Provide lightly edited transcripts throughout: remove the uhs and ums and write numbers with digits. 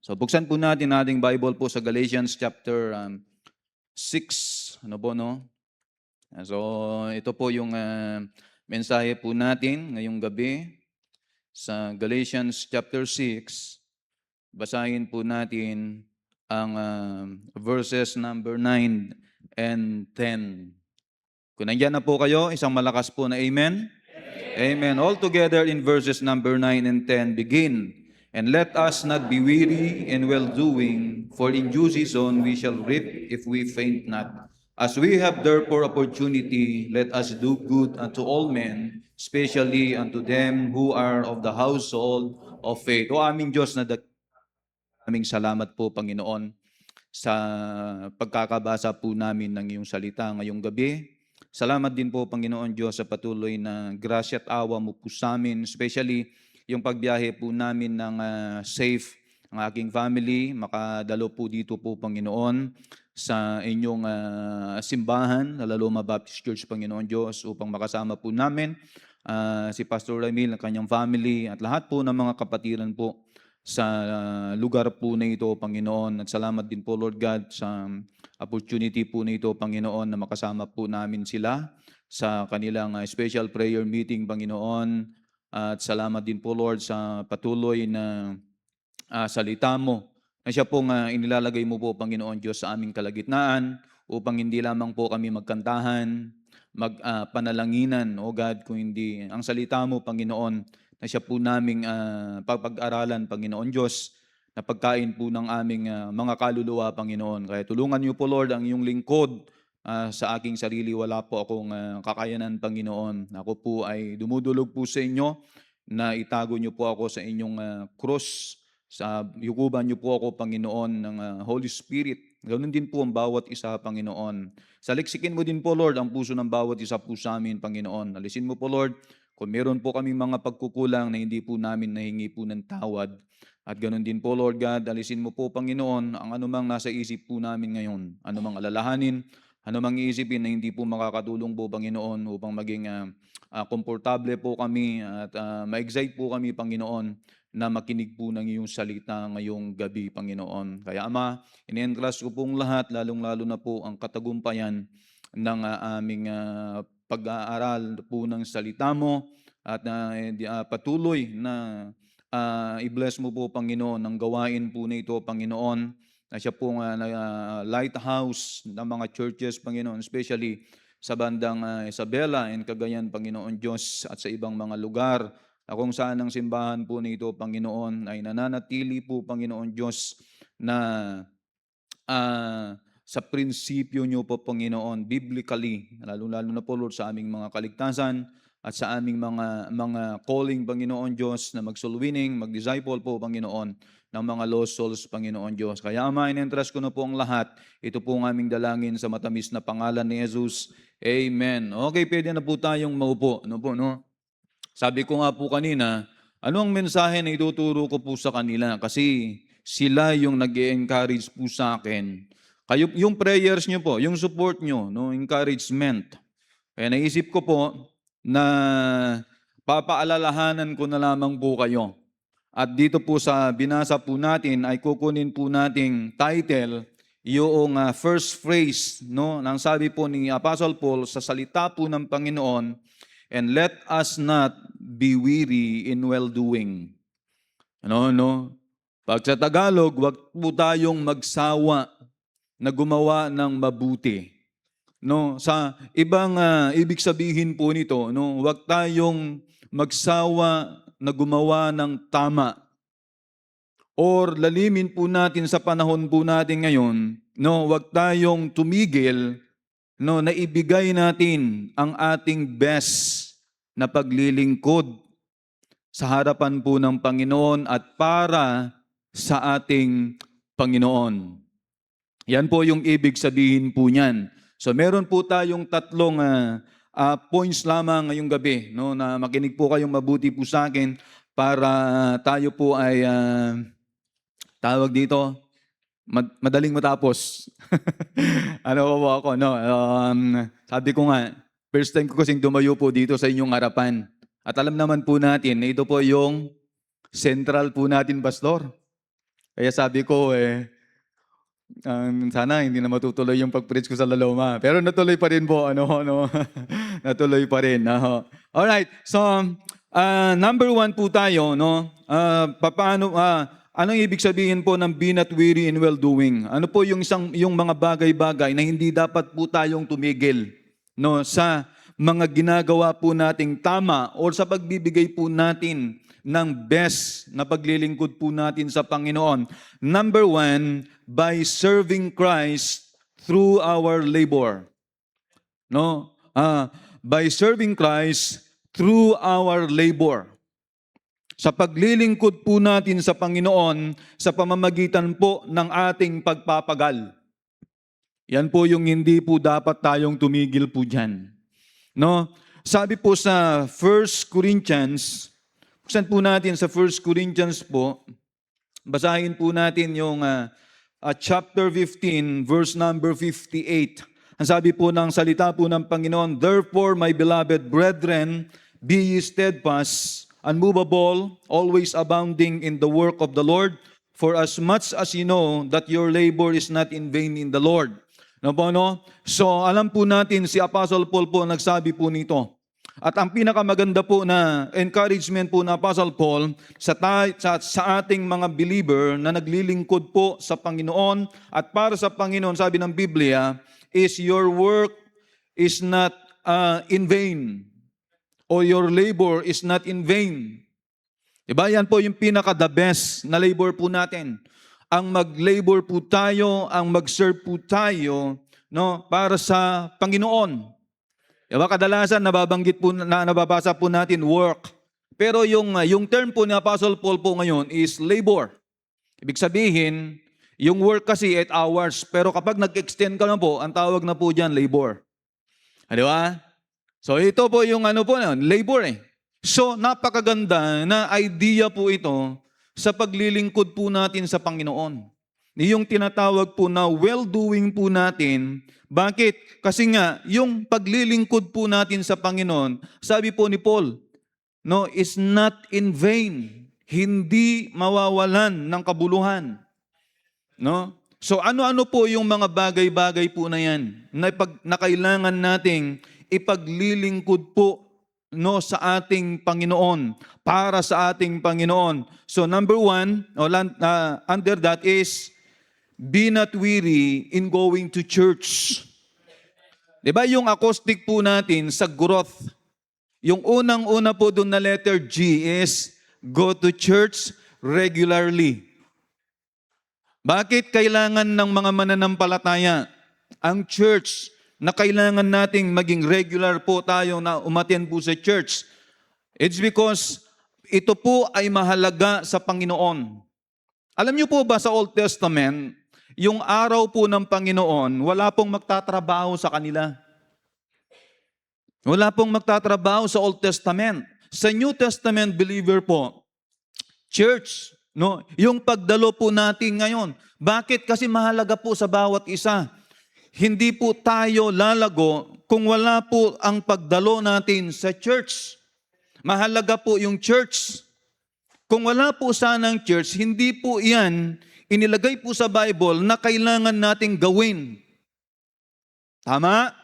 So buksan po natin ating Bible po sa Galatians chapter 6. Ano po, no? So ito po yung mensahe po natin ngayong gabi sa Galatians chapter 6. Basahin po natin ang verses number 9 and 10. Kung nandiyan na po kayo, isang malakas po na amen. Amen. All together in verses number 9 and 10 begin. And let us not be weary in well-doing, for in due season we shall reap if we faint not. As we have therefore opportunity, let us do good unto all men, especially unto them who are of the household of faith. O aming Diyos, na aming salamat po, Panginoon, sa pagkakabasa po namin ng iyong salita ngayong gabi. Salamat din po, Panginoon Diyos, sa patuloy na grasya at awa mo po sa amin, especially yung pagbiyahe po namin ng safe ang aking family, makadalo po dito po, Panginoon, sa inyong simbahan, Laloma Baptist Church, Panginoon Diyos, upang makasama po namin si Pastor Ramil, ang kanyang family, at lahat po ng mga kapatiran po sa lugar po na ito, Panginoon. At salamat din po, Lord God, sa opportunity po na ito, Panginoon, na makasama po namin sila sa kanilang special prayer meeting, Panginoon. At salamat din po, Lord, sa patuloy na salita mo na siya pong inilalagay mo po, Panginoon Diyos, sa aming kalagitnaan upang hindi lamang po kami magkantahan, magpanalanginan, O God, kung hindi ang salita mo, Panginoon, na siya po naming pag-aralan, Panginoon Diyos, na pagkain po ng aming mga kaluluwa, Panginoon. Kaya tulungan niyo po, Lord, ang iyong lingkod. Sa aking sarili, wala po akong kakayanan, Panginoon. Ako po ay dumudulog po sa inyo na itago niyo po ako sa inyong cross. Sa yukuban niyo po ako, Panginoon, ng Holy Spirit. Ganoon din po ang bawat isa, Panginoon. Saliksikin mo din po, Lord, ang puso ng bawat isa po sa amin, Panginoon. Alisin mo po, Lord, kung meron po kaming mga pagkukulang na hindi po namin nahingi po ng tawad. At ganoon din po, Lord God, alisin mo po, Panginoon, ang anumang nasa isip po namin ngayon, anumang alalahanin, anumang iisipin na hindi po makakatulong po, Panginoon, upang maging komportable po kami at ma-excite po kami, Panginoon, na makinig po ng iyong salita ngayong gabi, Panginoon. Kaya Ama, ini-entrust ko pong lahat, lalong-lalo na po ang katagumpayan ng aming pag-aaral po ng salita mo at patuloy na i-bless mo po, Panginoon, ang gawain po na ito, Panginoon, na siya pong lighthouse ng mga churches, Panginoon, especially sa bandang Isabela and Cagayan, Panginoon Diyos, at sa ibang mga lugar na kung saan ang simbahan po nito, Panginoon, ay nananatili po, Panginoon Diyos, na sa prinsipyo niyo po, Panginoon, biblically, lalo-lalo na po, Lord, sa aming mga kaligtasan at sa aming mga calling, Panginoon Diyos, na mag-soul winning, mag-disciple po, Panginoon, ng mga lost souls, Panginoon Diyos. Kaya Ama, in-entrust ko na po ang lahat. Ito po ang aming dalangin sa matamis na pangalan ni Jesus. Amen. Okay, pwede na po tayong maupo. Ano po, no? Sabi ko nga po kanina, ano ang mensahe na ituturo ko po sa kanila? Kasi sila yung nag-encourage po sa akin. Kayo, yung prayers nyo po, yung support nyo, no, encouragement. Kaya naisip ko po na papaalalahanan ko na lamang po kayo. At dito po sa binasa po natin ay kukunin po nating title, yung first phrase, no, nang sabi po ni Apostle Paul sa salita po ng Panginoon, and let us not be weary in well-doing. No? Pag sa Tagalog, wag po tayong magsawa na gumawa ng mabuti. No, sa ibang ibig sabihin po nito, no, wag tayong magsawa na gumawa ng tama. Or lalimin po natin sa panahon po natin ngayon, no, wag tayong tumigil, no, na ibigay natin ang ating best na paglilingkod sa harapan po ng Panginoon at para sa ating Panginoon. Yan po yung ibig sabihin po niyan. So meron po tayong tatlong points lamang ngayong gabi, no, na makinig po kayong mabuti po sa akin para tayo po ay tawag dito, madaling matapos. Ano po ako, no? Sabi ko nga, first time ko kasing dumayo po dito sa inyong harapan. At alam naman po natin na ito po yung central po natin, Pastor. Kaya sabi ko sana hindi na matutuloy yung pag-preach ko sa Laloma. Pero natuloy pa rin po, natuloy pa rin. Alright, so number 1 po tayo, no? Anong ibig sabihin po ng be not weary in well-doing? Ano po yung mga bagay-bagay na hindi dapat po tayong tumigil, no, sa mga ginagawa po nating tama o sa pagbibigay po natin ng best na paglilingkod po natin sa Panginoon. Number 1, by serving Christ through our labor. No? By serving Christ through our labor. Sa paglilingkod po natin sa Panginoon sa pamamagitan po ng ating pagpapagal. Yan po yung hindi po dapat tayong tumigil po dyan. No? Sabi po sa 1 Corinthians, buksan po natin sa 1 Corinthians po, basahin po natin yung chapter 15, verse number 58. Ang sabi po ng salita po ng Panginoon, therefore, my beloved brethren, be ye steadfast, unmovable, always abounding in the work of the Lord, for as much as you know that your labor is not in vain in the Lord. No po, no? So, alam po natin, si Apostle Paul po nagsabi po nito. At ang pinakamaganda po na encouragement po na Apostle Paul sa ating mga believer na naglilingkod po sa Panginoon at para sa Panginoon, sabi ng Biblia, is your work is not in vain or your labor is not in vain. Diba? Yan po yung pinaka-the best na labor po natin. Ang mag-labor po tayo, ang mag-serve po tayo, no, para sa Panginoon. Diba? Kadalasan nababanggit po nababasa po natin work. Pero yung term po ni Apostle Paul po ngayon is labor. Ibig sabihin, yung work kasi 8 hours, pero kapag nag-extend ka na po, ang tawag na po diyan labor. Di ba? So ito po yung labor eh. So napakaganda na idea po ito sa paglilingkod po natin sa Panginoon. Yung tinatawag po na well-doing po natin. Bakit? Kasi nga, yung paglilingkod po natin sa Panginoon, sabi po ni Paul, no, is not in vain. Hindi mawawalan ng kabuluhan. No? So ano-ano po yung mga bagay-bagay po na yan na kailangan nating ipaglilingkod po, no, sa ating Panginoon, para sa ating Panginoon. So number 1, under that is, be not weary in going to church. Diba yung acoustic po natin sa growth, yung unang-una po doon na letter G is, go to church regularly. Bakit kailangan ng mga mananampalataya ang church na kailangan nating maging regular po tayo na umattend po sa church? It's because ito po ay mahalaga sa Panginoon. Alam niyo po ba sa Old Testament, yung araw po ng Panginoon, wala pong magtatrabaho sa kanila. Wala pong magtatrabaho sa Old Testament. Sa New Testament believer po, church, no, yung pagdalo po natin ngayon. Bakit? Kasi mahalaga po sa bawat isa. Hindi po tayo lalago kung wala po ang pagdalo natin sa church. Mahalaga po yung church. Kung wala po sanang church, hindi po yan inilagay po sa Bible na kailangan nating gawin. Tama?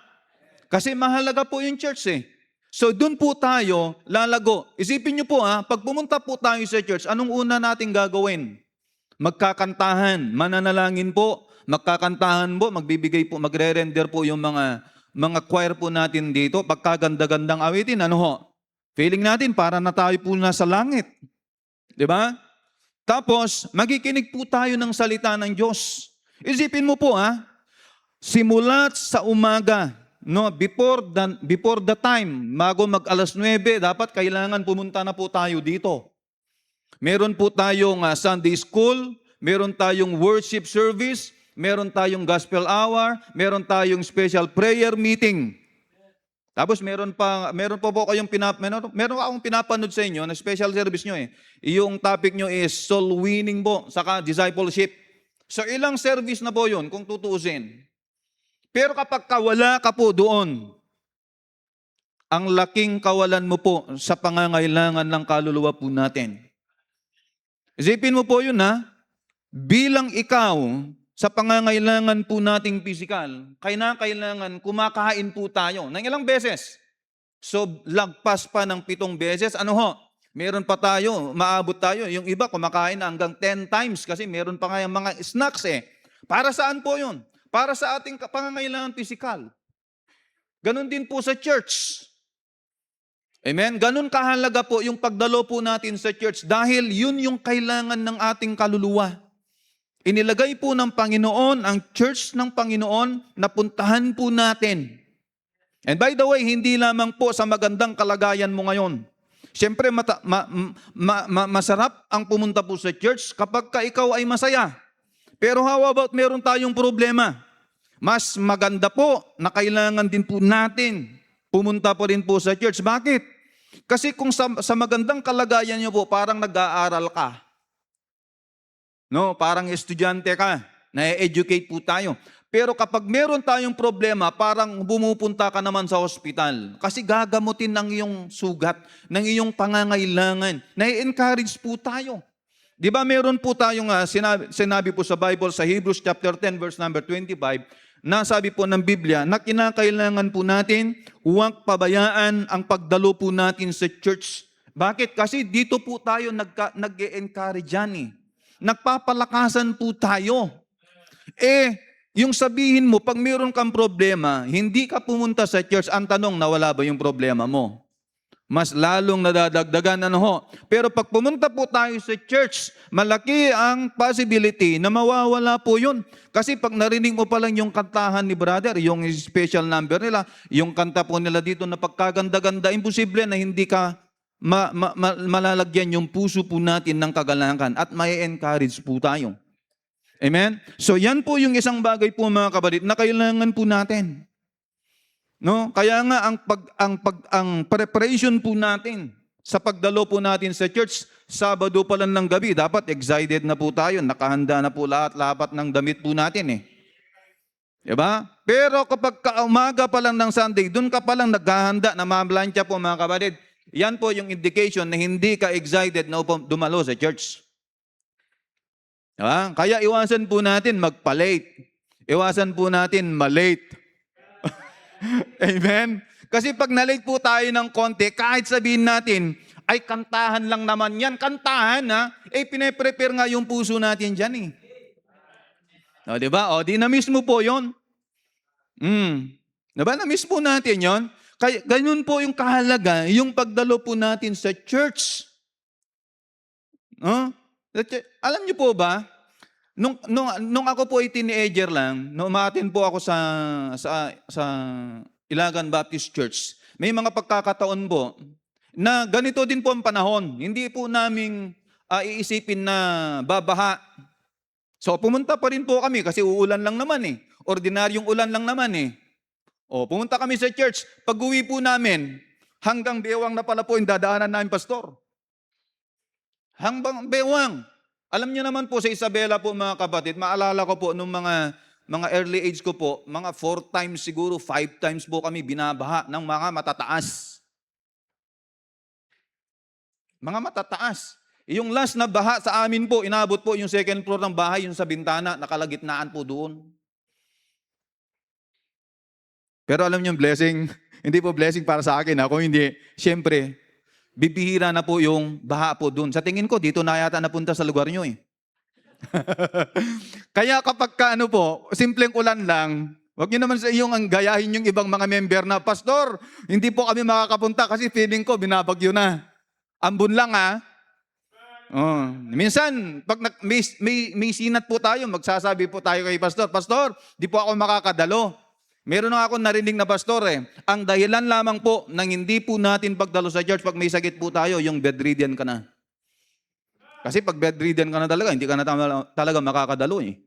Kasi mahalaga po yung church eh. So doon po tayo lalago. Isipin niyo po pag pumunta po tayo sa church, anong una nating gagawin? Magkakantahan, mananalangin po, magkakantahan po, magbibigay po, magre-render po yung mga choir po natin dito. Pagkaganda-gandang awitin, feeling natin para na tayo po nasa langit. 'Di ba? Tapos, magikinig po tayo ng salita ng Diyos. Isipin mo po simula sa umaga, no, before the time, bago mag-alas 9, dapat kailangan pumunta na po tayo dito. Meron po tayong Sunday school, meron tayong worship service, meron tayong gospel hour, meron tayong special prayer meeting. Tapos meron pa po kayong meron akong pinapanood sa inyo na special service nyo eh. Yung topic nyo is soul winning po, saka discipleship. So ilang service na po yun kung tutuusin. Pero kapag wala ka po doon, ang laking kawalan mo po sa pangangailangan ng kaluluwa po natin. Isipin mo po yun bilang ikaw, sa pangangailangan po nating pisikal, kailangan kumakain po tayo ng ilang beses. So, lagpas pa ng 7 beses, ano ho? Meron pa tayo, maabot tayo. Yung iba kumakain hanggang 10 times kasi meron pa kayang mga snacks eh. Para saan po yun? Para sa ating pangangailangan pisikal. Ganon din po sa church. Amen? Ganon kahalaga po yung pagdalo po natin sa church dahil yun yung kailangan ng ating kaluluwa. Inilagay po ng Panginoon ang church ng Panginoon na puntahan po natin. And by the way, hindi lamang po sa magandang kalagayan mo ngayon. Siyempre, masarap ang pumunta po sa church kapag ka ikaw ay masaya. Pero how about meron tayong problema? Mas maganda po na kailangan din po natin pumunta po rin po sa church. Bakit? Kasi kung sa magandang kalagayan niyo po, parang nag-aaral ka. No, parang estudyante ka, na-educate po tayo. Pero kapag meron tayong problema, parang bumupunta ka naman sa ospital. Kasi gagamutin ng iyong sugat, ng iyong pangangailangan. Na-encourage po tayo. Di ba meron po tayong sinabi po sa Bible, sa Hebrews chapter 10, verse number 25, na sabi po ng Biblia, na kinakailangan po natin, huwag pabayaan ang pagdalo po natin sa church. Bakit? Kasi dito po tayo nag-e-encourage yan eh. Nagpapalakasan po tayo. Yung sabihin mo, pag mayroon kang problema, hindi ka pumunta sa church, ang tanong, nawala ba yung problema mo? Mas lalong nadadagdagan, ano ho? Pero pag pumunta po tayo sa church, malaki ang possibility na mawawala po yun. Kasi pag narinig mo pa lang yung kantahan ni brother, yung special number nila, yung kanta po nila dito na pagkaganda-ganda, imposible na hindi ka malalagyan yung puso po natin ng kagalangan at may encourage po tayo. Amen? So yan po yung isang bagay po mga kapatid na kailangan po natin. No? Kaya nga ang preparation po natin sa pagdalo po natin sa church, Sabado pa lang ng gabi, dapat excited na po tayo, nakahanda na po lahat ng damit po natin eh. Diba? Pero kapag umaga pa lang ng Sunday, dun ka pa lang naghahanda na mamlansya po mga kapatid, yan po yung indication na hindi ka excited na dumalo sa church. Diba? Kaya iwasan po natin magpa-late. Iwasan po natin malate. Amen? Kasi pag na-late po tayo ng konti, kahit sabihin natin, ay kantahan lang naman yan. Kantahan ha? Pine-prepare nga yung puso natin dyan eh. O, diba? O, di na-miss mo po yun. Diba? Na-miss po natin yon. Kaya ganun po yung kahalaga, yung pagdalo po natin sa church. Alam niyo po ba, nung ako po ay teenager lang, nung umatin po ako sa Ilagan Baptist Church, may mga pagkakataon po na ganito din po ang panahon. Hindi po namin iisipin na babaha. So pumunta pa rin po kami kasi uulan lang naman eh. Ordinaryong ulan lang naman eh. Pumunta kami sa church. Pag-uwi po namin, hanggang bewang na pala po yung dadaanan namin, pastor. Hanggang bewang. Alam niyo naman po sa Isabela po mga kapatid, maalala ko po nung mga early age ko po, mga 4 times siguro, 5 times po kami binabaha ng mga matataas. Mga matataas. Yung last na baha sa amin po, inabot po yung second floor ng bahay, yung sa bintana, nakalagitnaan po doon. Pero alam niyo, blessing, hindi po blessing para sa akin. Kung hindi, siyempre, bibihira na po yung baha po doon. Sa tingin ko, dito na yata napunta sa lugar niyo eh. Kaya kapag simpleng ulan lang, wag niyo naman sa iyong gayahin yung ibang mga member na, pastor, hindi po kami makakapunta kasi feeling ko binabagyo na. Ambon lang ha. Minsan, pag may sinat po tayo, magsasabi po tayo kay pastor, pastor, di po ako makakadalo. Meron na ako narinig na pastor ang dahilan lamang po ng hindi po natin pagdalo sa church pag may sakit po tayo, yung bedridden ka na. Kasi pag bedridden ka na talaga, hindi ka na talaga makakadalo eh.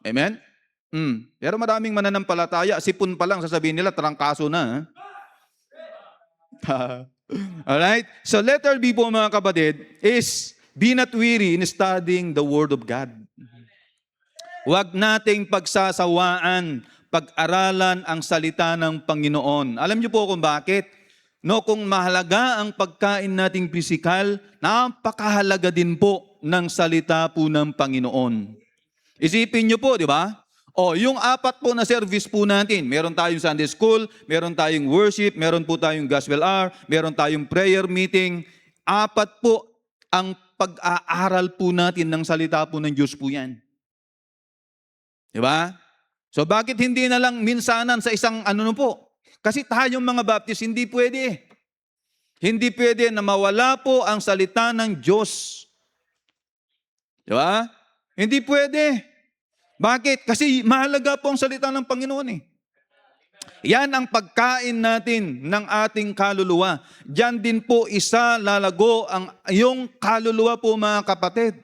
Amen? Pero maraming mananampalataya, sipon pa lang sasabihin nila, trangkaso na. Alright? So letter B po mga kapatid is, be not weary in studying the Word of God. Huwag nating pagsasawaan pag-aralan ang salita ng Panginoon. Alam niyo po kung bakit? No, kung mahalaga ang pagkain nating pisikal, napakahalaga din po ng salita po ng Panginoon. Isipin nyo po, di ba? O, yung apat po na service po natin, meron tayong Sunday School, meron tayong worship, meron po tayong gospel hour, meron tayong prayer meeting. Apat po ang pag-aaral po natin ng salita po ng Diyos po yan. Di ba? So bakit hindi na lang minsanan sa isang po? Kasi tayong mga Baptist, hindi pwede. Hindi pwede na mawala po ang salita ng Diyos. Di ba? Hindi pwede. Bakit? Kasi mahalaga po ang salita ng Panginoon eh. Yan ang pagkain natin ng ating kaluluwa. Diyan din po isa lalago ang iyong kaluluwa po mga kapatid.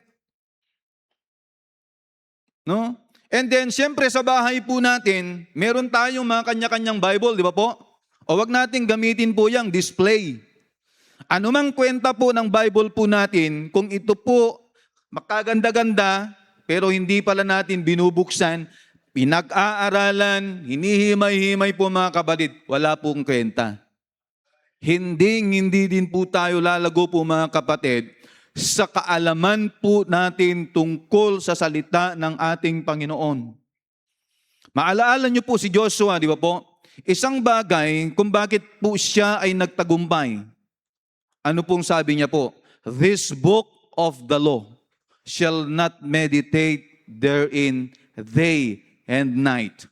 No? And then, siyempre sa bahay po natin, meron tayong mga kanya-kanyang Bible, di ba po? O wag natin gamitin po yung display. Ano mang kwenta po ng Bible po natin, kung ito po makaganda-ganda, pero hindi pala natin binubuksan, pinag-aaralan, hinihimay-himay po mga kapatid, wala pong kwenta. Hindi din po tayo lalago po mga kapatid, sa kaalaman po natin tungkol sa salita ng ating Panginoon. Maalaala niyo po si Joshua, di ba po? Isang bagay kung bakit po siya ay nagtagumpay. Ano pong sabi niya po? This book of the law shall not meditate therein day and night.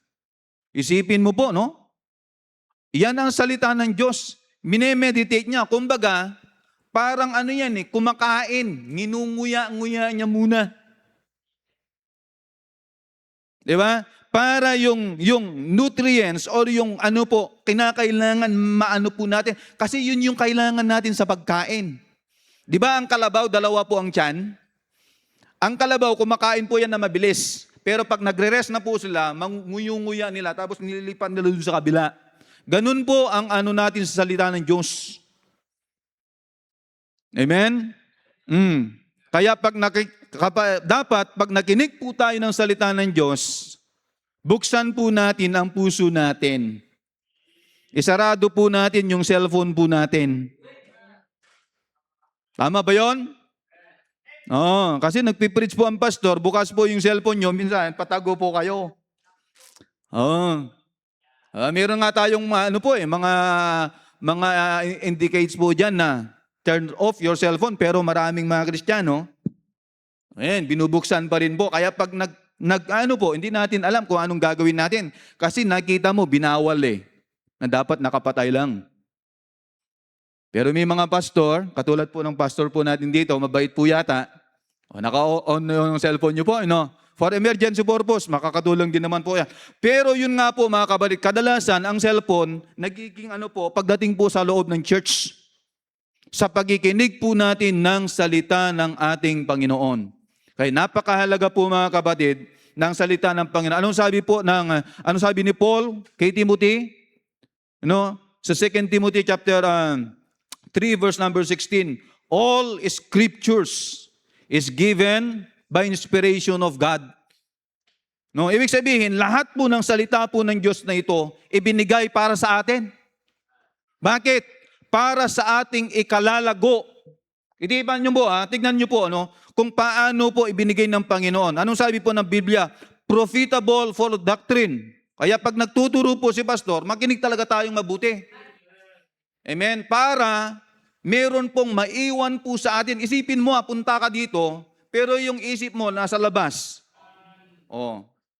Isipin mo po, no? Yan ang salita ng Diyos. Minemeditate niya. Kumbaga, parang yan kumakain, nginunguya-nguya niya muna. Di ba? Para yung nutrients or yung kinakailangan maano po natin. Kasi yun yung kailangan natin sa pagkain. Di ba ang kalabaw, dalawa po ang tiyan? Ang kalabaw, kumakain po yan na mabilis. Pero pag nagre-rest na po sila, manguyunguya nila, tapos nililipan nila doon sa kabila. Ganun po ang natin sa salita ng Diyos. Amen? Kaya dapat pag nakinig po tayo ng salita ng Diyos, buksan po natin ang puso natin. Isarado po natin yung cellphone po natin. Tama ba yun? Oo, kasi nagpipreach po ang pastor, bukas po yung cellphone nyo, minsan patago po kayo. Oo. Meron nga tayong mga indicates po dyan na turn off your cellphone, pero maraming mga Kristiyano, binubuksan pa rin po. Kaya pag hindi natin alam kung anong gagawin natin. Kasi nakita mo, binawal na dapat nakapatay lang. Pero may mga pastor, katulad po ng pastor po natin dito, mabait po yata, naka-on yung cellphone nyo po, for emergency purpose, makakatulong din naman po yan. Pero yun nga po mga kabalik, kadalasan ang cellphone, nagiging pagdating po sa loob ng church, sa pagkikinig po natin ng salita ng ating Panginoon. Kaya napakahalaga po mga kapatid ng salita ng Panginoon. Anong sabi ni Paul kay Timothy? Sa 2 Timothy chapter 3 verse number 16, all scriptures is given by inspiration of God. Ibig sabihin, lahat po ng salita po ng Diyos na ito, ibinigay para sa atin. Bakit? Para sa ating ikalalago. Itipan nyo po, tignan nyo po, kung paano po ibinigay ng Panginoon. Anong sabi po ng Biblia? Profitable for doctrine. Kaya pag nagtuturo po si pastor, makinig talaga tayong mabuti. Amen? Para meron pong maiwan po sa atin. Isipin mo, punta ka dito, pero yung isip mo nasa labas.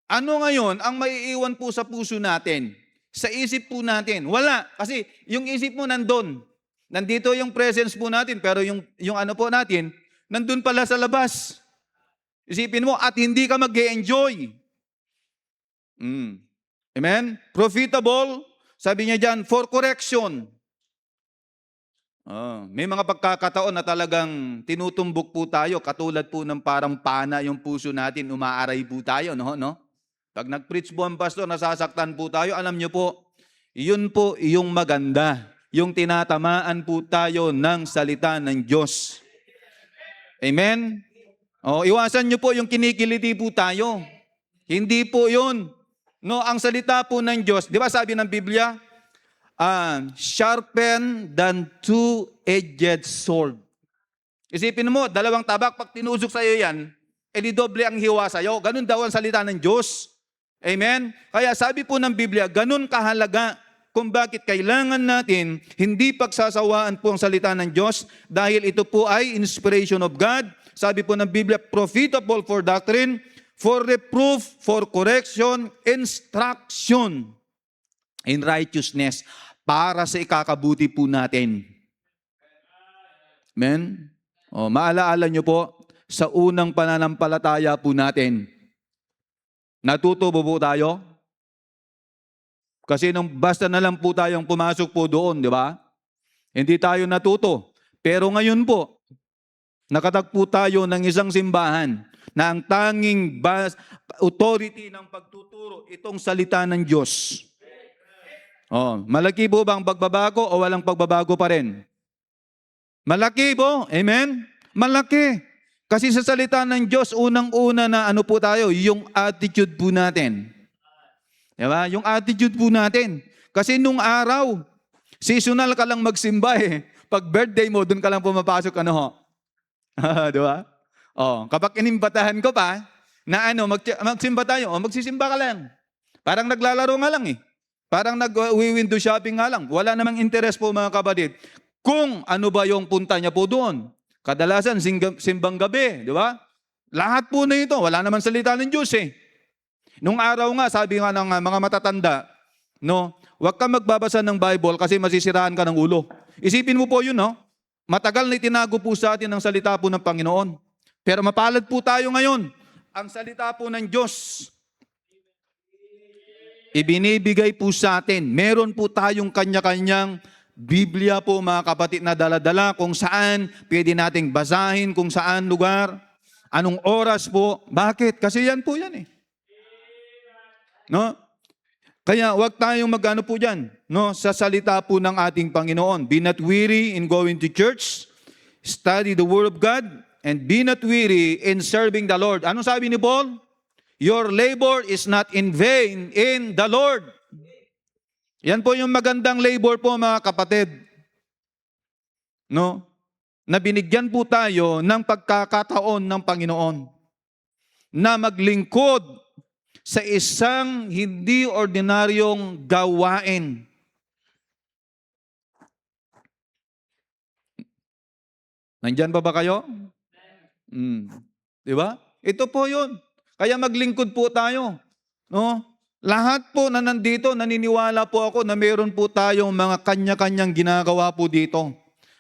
Ano ngayon ang maiiwan po sa puso natin? Sa isip po natin. Wala. Kasi yung isip mo nandun. Nandito yung presence po natin, pero yung po natin, nandun pala sa labas. Isipin mo, at hindi ka mag-e-enjoy. Amen? Profitable, sabi niya dyan, for correction. May mga pagkakataon na talagang tinutumbok po tayo, katulad po ng parang pana yung puso natin, umaaray po tayo, no? Pag nag-preach po ang pastor, nasasaktan po tayo, alam nyo po, yun po yung maganda, yung tinatamaan po tayo ng salita ng Diyos. Amen? Iwasan nyo po yung kinikiliti po tayo. Hindi po yun. Ang salita po ng Diyos, di ba sabi ng Biblia, sharper than two-edged sword. Isipin mo, dalawang tabak, pag tinusok sa iyo yan, edi doble ang hiwa sa iyo. Ganun daw ang salita ng Diyos. Amen? Kaya sabi po ng Biblia, ganun kahalaga kung bakit kailangan natin hindi pagsasawaan po ang salita ng Diyos dahil ito po ay inspiration of God. Sabi po ng Biblia, profitable for doctrine, for reproof, for correction, instruction in righteousness, para sa ikakabuti po natin. Amen? Maalaala nyo po, sa unang pananampalataya po natin, natutubo po tayo? Kasi nung basta na lang po tayong pumasok po doon, di ba? Hindi tayo natuto. Pero ngayon po, nakatagpo tayo ng isang simbahan na ang tanging authority ng pagtuturo, itong salita ng Diyos. Malaki po bang pagbabago o walang pagbabago pa rin? Malaki po, amen? Malaki. Kasi sa salita ng Diyos, unang-una na ano po tayo, yung attitude po natin. Diba? Yung attitude po natin. Kasi nung araw, seasonal ka lang magsimba eh. Pag birthday mo, dun ka lang pumapasok, ano ho? Diba? Kapag inimbatahan ko pa, na magsimba tayo, magsisimba ka lang. Parang naglalaro nga lang eh. Parang nag-window shopping nga lang. Wala namang interest po mga kapatid. Kung ano ba yung punta niya po doon. Kadalasan, simbang gabi, di ba? Lahat po na ito, wala naman salita ng Diyos eh. Nung araw nga, sabi nga ng mga matatanda, huwag ka magbabasa ng Bible kasi masisiraan ka ng ulo. Isipin mo po yun, matagal na itinago po sa atin ang salita po ng Panginoon. Pero mapalad po tayo ngayon. Ang salita po ng Diyos, ibinibigay po sa atin. Meron po tayong kanya-kanyang Biblia po mga kapatid na dala-dala kung saan pwede nating basahin, kung saan lugar, anong oras po. Bakit? Kasi yan po yan eh. Kaya wag tayong mag-ano po dyan, sa salita po ng ating Panginoon. Be not weary in going to church, study the Word of God, and be not weary in serving the Lord. Anong sabi ni Paul? Your labor is not in vain in the Lord. Yan po yung magandang labor po mga kapatid. Na binigyan po tayo ng pagkakataon ng Panginoon na maglingkod sa isang hindi ordinaryong gawain. Nandyan pa ba kayo? Di ba? Ito po yun. Kaya maglingkod po tayo. Lahat po na nandito, naniniwala po ako na meron po tayong mga kanya-kanyang ginagawa po dito.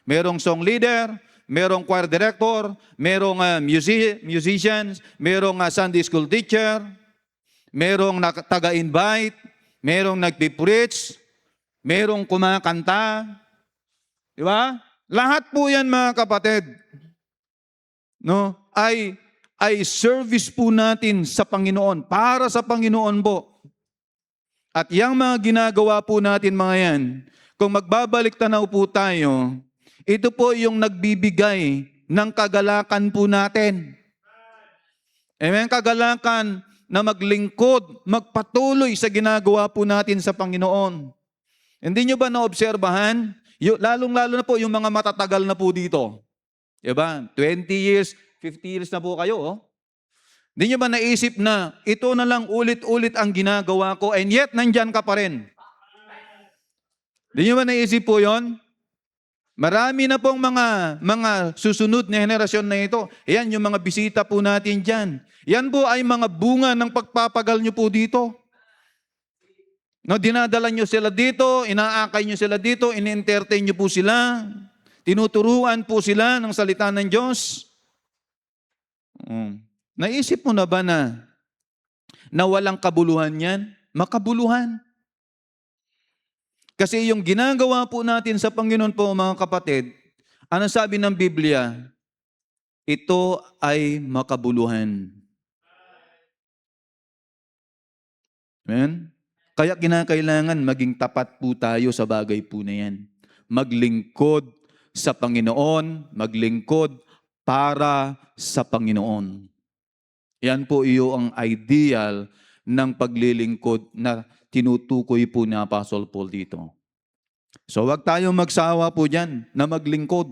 Merong song leader, merong choir director, merong musicians, merong Sunday school teacher, merong taga-invite, merong nagpipreach, merong kumakanta. Di ba? Lahat po yan mga kapatid. Ay service po natin sa Panginoon, para sa Panginoon po. At yung mga ginagawa po natin mga yan, kung magbabalik tanaw po tayo, ito po yung nagbibigay ng kagalakan po natin. Amen? Kagalakan na maglingkod, magpatuloy sa ginagawa po natin sa Panginoon. Hindi nyo ba naobserbahan? Lalong-lalo na po yung mga matatagal na po dito. Diba? 20 years, 50 years na po kayo, Hindi nyo ba naisip na ito na lang ulit-ulit ang ginagawa ko and yet nandyan ka pa rin? Hindi nyo ba naisip po yon? Marami na pong mga susunod na henerasyon na ito. Ayan yung mga bisita po natin dyan. Yan po ay mga bunga ng pagpapagal nyo po dito. Dinadala nyo sila dito, inaakay nyo sila dito, in-entertain nyo po sila, tinuturuan po sila ng salita ng Diyos. Naisip mo na ba na walang kabuluhan yan? Makabuluhan. Kasi yung ginagawa po natin sa Panginoon po mga kapatid, ano sabi ng Biblia? Ito ay makabuluhan. Amen? Kaya kinakailangan maging tapat po tayo sa bagay po na yan. Maglingkod sa Panginoon, maglingkod para sa Panginoon. Yan po ang ideal ng paglilingkod na tinutukoy po ni Apostle Paul dito. So wag tayong magsawa po dyan na maglingkod.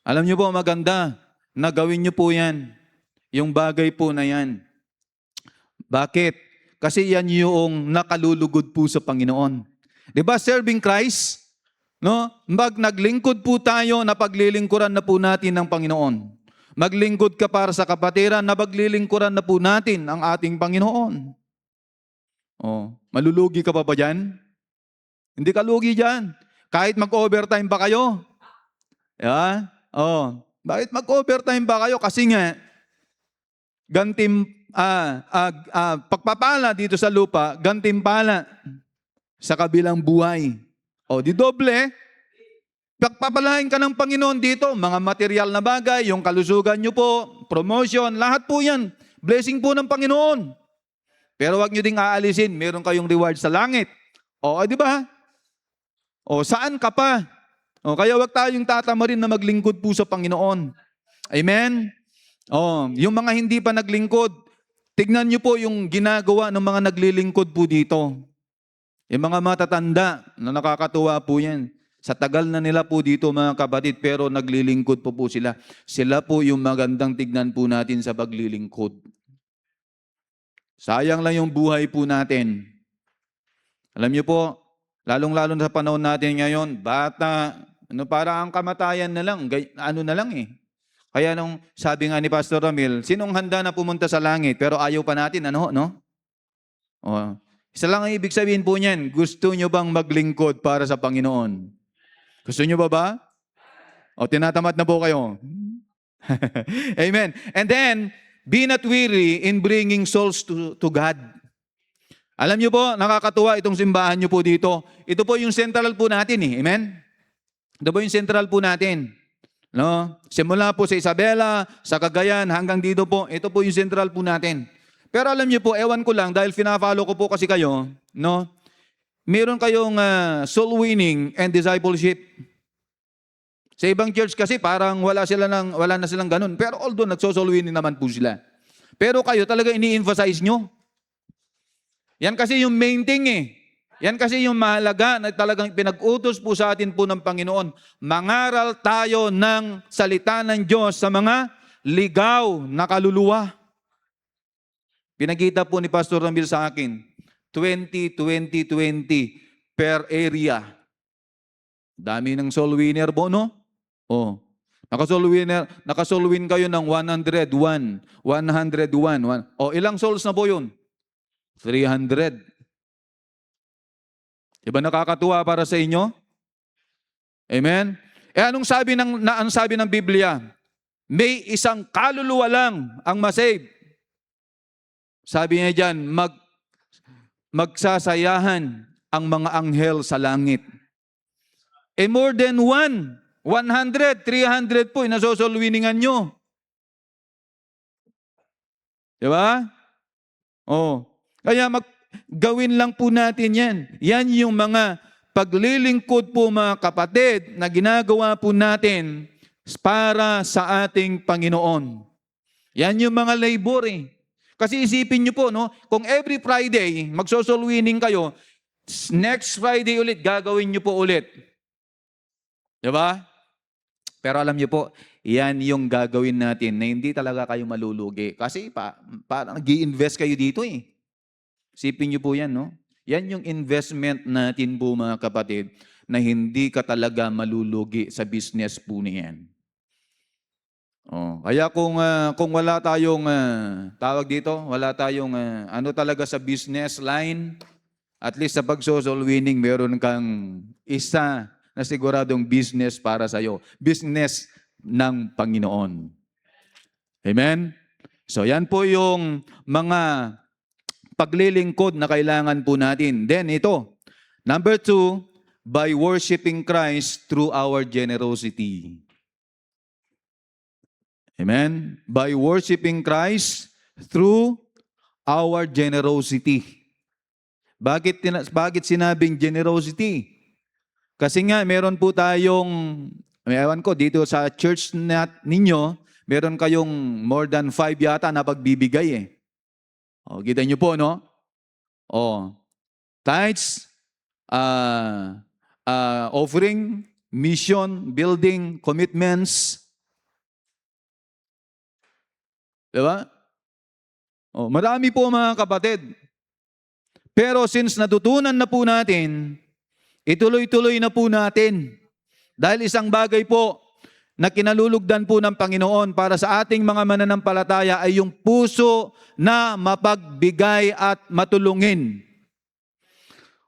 Alam niyo po, maganda na gawin niyo po yan. Yung bagay po na yan. Bakit? Kasi yan yung nakalulugod po sa Panginoon. Di ba, serving Christ? No? Naglingkod po tayo, napaglilingkuran na po natin ng Panginoon. Maglingkod ka para sa kapatiran, napaglilingkuran na po natin ang ating Panginoon. Oh, malulugi ka pa ba dyan? Hindi ka lugi dyan. Kahit mag-overtime pa kayo. Yeah? Oh, bakit mag-overtime pa kayo? Kasi nga, pagpapala dito sa lupa, gantimpala sa kabilang buhay. O, di doble. Pagpapalain ka ng Panginoon dito, mga material na bagay, yung kalusugan nyo po, promotion, lahat po yan. Blessing po ng Panginoon. Pero wag nyo ding aalisin, meron kayong reward sa langit. O, di ba? O, saan ka pa? O, kaya wag tayong tatamarin na maglingkod po sa Panginoon. Amen? O, yung mga hindi pa naglingkod, tignan nyo po yung ginagawa ng mga naglilingkod po dito. Yung mga matatanda na nakakatuwa po yan. Sa tagal na nila po dito mga kapatid, pero naglilingkod po sila. Sila po yung magandang tignan po natin sa paglilingkod. Sayang lang yung buhay po natin. Alam niyo po, lalong-lalo sa panahon natin ngayon, bata, para ang kamatayan na lang, na lang eh. Kaya nung sabi nga ni Pastor Ramil, sinong handa na pumunta sa langit, pero ayaw pa natin, no? O, isa lang ang ibig sabihin po niyan, gusto nyo bang maglingkod para sa Panginoon? Gusto nyo ba? O, tinatamad na po kayo. Amen. And then, be not weary in bringing souls to God. Alam nyo po, nakakatuwa itong simbahan nyo po dito. Ito po yung central po natin eh. Amen? Ito po yung central po natin. No? Simula po sa Isabela, sa Cagayan, hanggang dito po, ito po yung central po natin. Pero alam niyo po, ewan ko lang, dahil fina-follow ko po kasi kayo, no? Meron kayong soul winning and discipleship. Sa ibang church kasi parang wala na silang ganun. Pero although nagso-soul winning naman po sila. Pero kayo talaga ini-emphasize nyo. Yan kasi yung main thing eh. Yan kasi yung mahalaga na talagang pinag-utos po sa atin po ng Panginoon. Mangaral tayo ng salita ng Diyos sa mga ligaw na kaluluwa. Pinakita po ni Pastor Ramil sa akin, 20 per area. Dami ng soul winner po, no? Oh. Naka-soul win kayo ng 101. O, ilang souls na po yun? 300. Diba nakakatuwa para sa inyo? Amen? Anong sabi ng Biblia? May isang kaluluwa lang ang masave. Sabi niya dyan, magsasayahan ang mga anghel sa langit. More than 100, 300 po, inasosolwiningan nyo. Diba? Oh. Kaya gawin lang po natin yan. Yan yung mga paglilingkod po mga kapatid na ginagawa po natin para sa ating Panginoon. Yan yung mga labor eh. Kasi isipin nyo po, no, kung every Friday magso-soul winning kayo, next Friday ulit, gagawin nyo po ulit. Diba? Pero alam nyo po, yan yung gagawin natin na hindi talaga kayo malulugi. Kasi parang nag-i-invest kayo dito eh. Isipin nyo po yan, no? Yan yung investment natin po mga kapatid na hindi ka talaga malulugi sa business po niyan. Oh, kaya kung wala tayong tawag dito, wala tayong ano talaga sa business line, at least sa pag-soul winning, meron kang isa na siguradong business para sa iyo. Business ng Panginoon. Amen? So yan po yung mga paglilingkod na kailangan po natin. Then ito, number 2, by worshiping Christ through our generosity. Amen? By worshiping Christ through our generosity. Bakit sinabing generosity? Kasi nga, meron po tayong, ewan ko, dito sa church ninyo, meron kayong more than 5 yata na pagbibigay eh. O, kita nyo po, no? O, tithes, offering, mission, building, commitments. Diba? Oh, marami po mga kapatid. Pero since natutunan na po natin, ituloy-tuloy na po natin. Dahil isang bagay po na kinalulugdan po ng Panginoon para sa ating mga mananampalataya ay yung puso na mapagbigay at matulungin.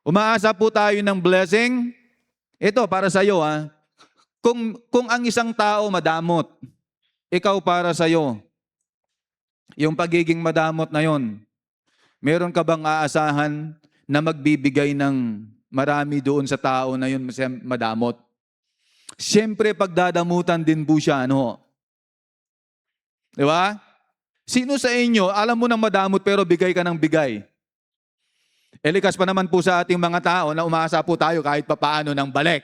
Umaasa po tayo ng blessing. Ito para sa iyo ha. Kung ang isang tao madamot, ikaw para sa iyo, yung pagiging madamot na yon, meron ka bang aasahan na magbibigay ng marami doon sa tao na yun madamot? Siyempre, pagdadamutan din po siya, ano? Di ba? Sino sa inyo, alam mo nang madamot pero bigay ka ng bigay? Likas pa naman po sa ating mga tao na umaasa po tayo kahit papaano ng balik.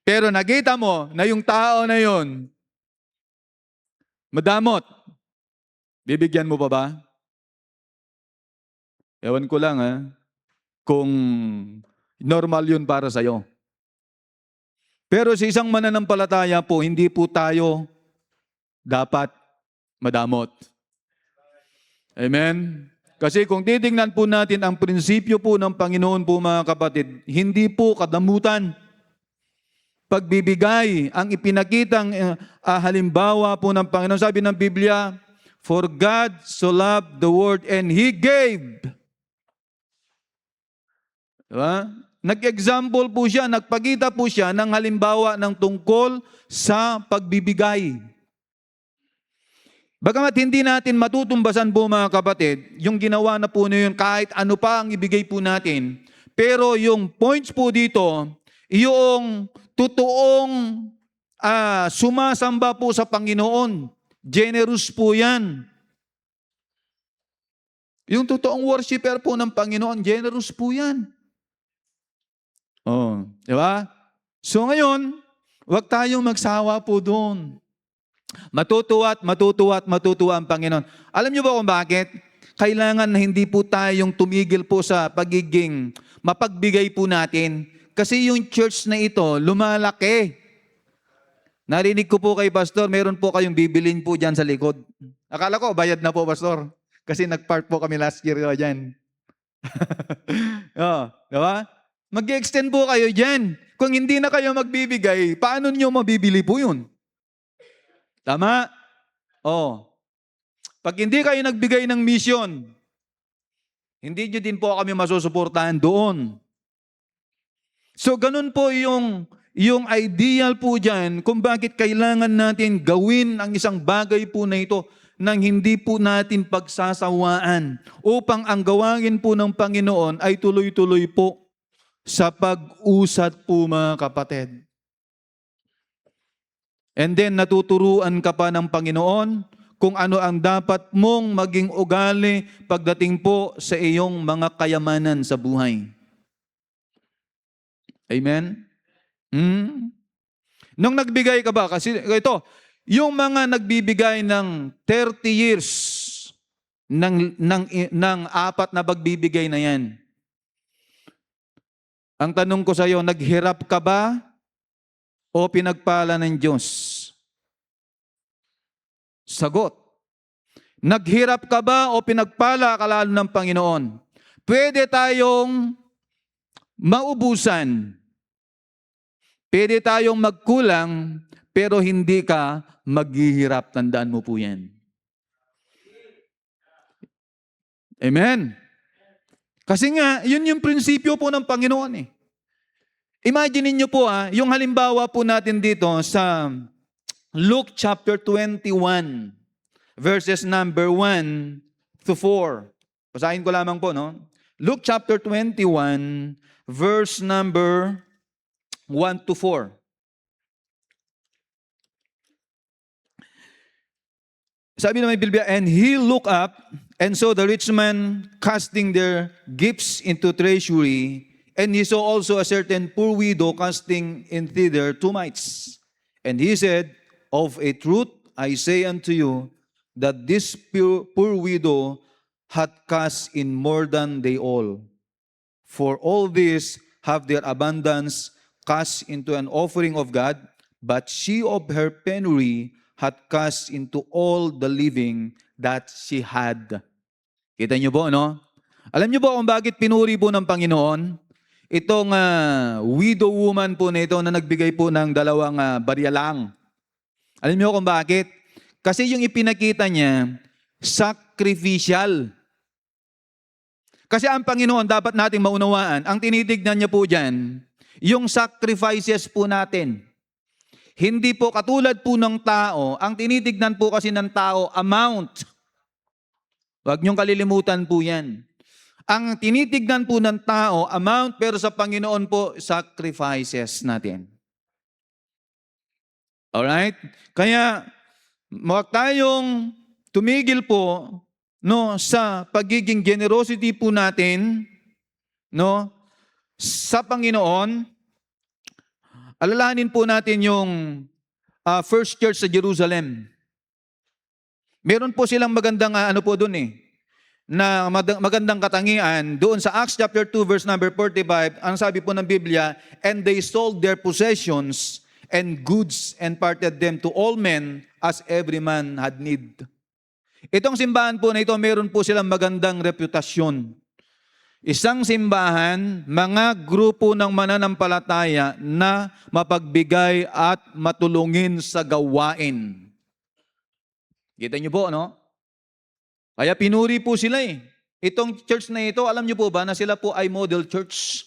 Pero nakita mo na yung tao na yun, madamot, bibigyan mo pa ba? Ewan ko lang kung normal yun para sa'yo. Pero sa isang mananampalataya po, hindi po tayo dapat madamot. Amen? Kasi kung titingnan po natin ang prinsipyo po ng Panginoon po mga kapatid, hindi po kadamutan. Pagbibigay ang ipinakitang halimbawa po ng Panginoon. Sabi ng Biblia, for God so loved the world and He gave. Diba? Nag-example po siya, nagpakita po siya ng halimbawa ng tungkol sa pagbibigay. Bagamat hindi natin matutumbasan po mga kapatid, yung ginawa na po na yun, kahit ano pa ang ibigay po natin, pero yung points po dito, yung totoong sumasamba po sa Panginoon, generous po yan. Yung totoong worshiper po ng Panginoon, generous po yan. Oh, di ba? So ngayon, huwag tayong magsawa po doon. Matutuwa ang Panginoon. Alam niyo ba kung bakit? Kailangan na hindi po tayong tumigil po sa pagiging mapagbigay po natin. Kasi yung church na ito, lumalaki. Narinig ko po kay Pastor, meron po kayong bibilin po dyan sa likod. Akala ko, bayad na po, Pastor. Kasi nag-park po kami last year dyan. Oh, di ba? Mag-extend po kayo dyan. Kung hindi na kayo magbibigay, paano nyo mabibili po yun? Tama? Oh. Pag hindi kayo nagbigay ng mission, hindi nyo din po kami masusuportahan doon. So, ganun po yung ideal po dyan kung bakit kailangan natin gawin ang isang bagay po na ito nang hindi po natin pagsasawaan upang ang gawain po ng Panginoon ay tuloy-tuloy po sa pag-usad po mga kapatid. And then natuturuan ka pa ng Panginoon kung ano ang dapat mong maging ugali pagdating po sa iyong mga kayamanan sa buhay. Amen? Nung nagbigay ka ba, kasi ito, yung mga nagbibigay ng 30 years ng apat na pagbibigay na yan, ang tanong ko sa iyo, naghirap ka ba o pinagpala ng Diyos? Sagot. Naghirap ka ba o pinagpala ka lalo ng Panginoon? Pwede tayong maubusan. Pwede tayong magkulang, pero hindi ka maghihirap. Tandaan mo po yan. Amen. Kasi nga, yun yung prinsipyo po ng Panginoon eh. Imagine niyo po yung halimbawa po natin dito sa Luke chapter 21, verses number 1 to 4. Basahin ko lamang po, no? Luke chapter 21, verse number 1 to 4. Sabi naman Biblia, and he looked up and saw the rich man casting their gifts into treasury, and he saw also a certain poor widow casting in thither 2 mites. And he said, of a truth I say unto you, that this poor widow hath cast in more than they all. For all these have their abundance cast into an offering of God, but she of her penury had cast into all the living that she had. Kita niyo po, no? Alam niyo po kung bakit pinuri po ng Panginoon? Itong widow woman po na ito na nagbigay po ng 2 barya lang. Alam niyo kung bakit? Kasi yung ipinakita niya, sacrificial. Kasi ang Panginoon, dapat nating maunawaan, ang tinitignan niya po dyan, yung sacrifices po natin. Hindi po katulad po ng tao, ang tinitignan po kasi ng tao, amount. Huwag niyong kalilimutan po yan. Ang tinitignan po ng tao, amount, pero sa Panginoon po, sacrifices natin. Alright? Kaya, huwag tayong tumigil po, no, sa pagiging generosity po natin, no, sa Panginoon. Alalahanin po natin yung first church sa Jerusalem. Meron po silang magandang na magandang katangian doon sa Acts chapter 2 verse number 45. Ang sabi po ng Biblia, and they sold their possessions and goods and parted them to all men as every man had need. Itong simbahan po na ito, meron po silang magandang reputasyon. Isang simbahan, mga grupo ng mananampalataya na mapagbigay at matulungin sa gawain. Kita niyo po, no? Kaya pinuri po sila eh. Itong church na ito, alam niyo po ba na sila po ay model church?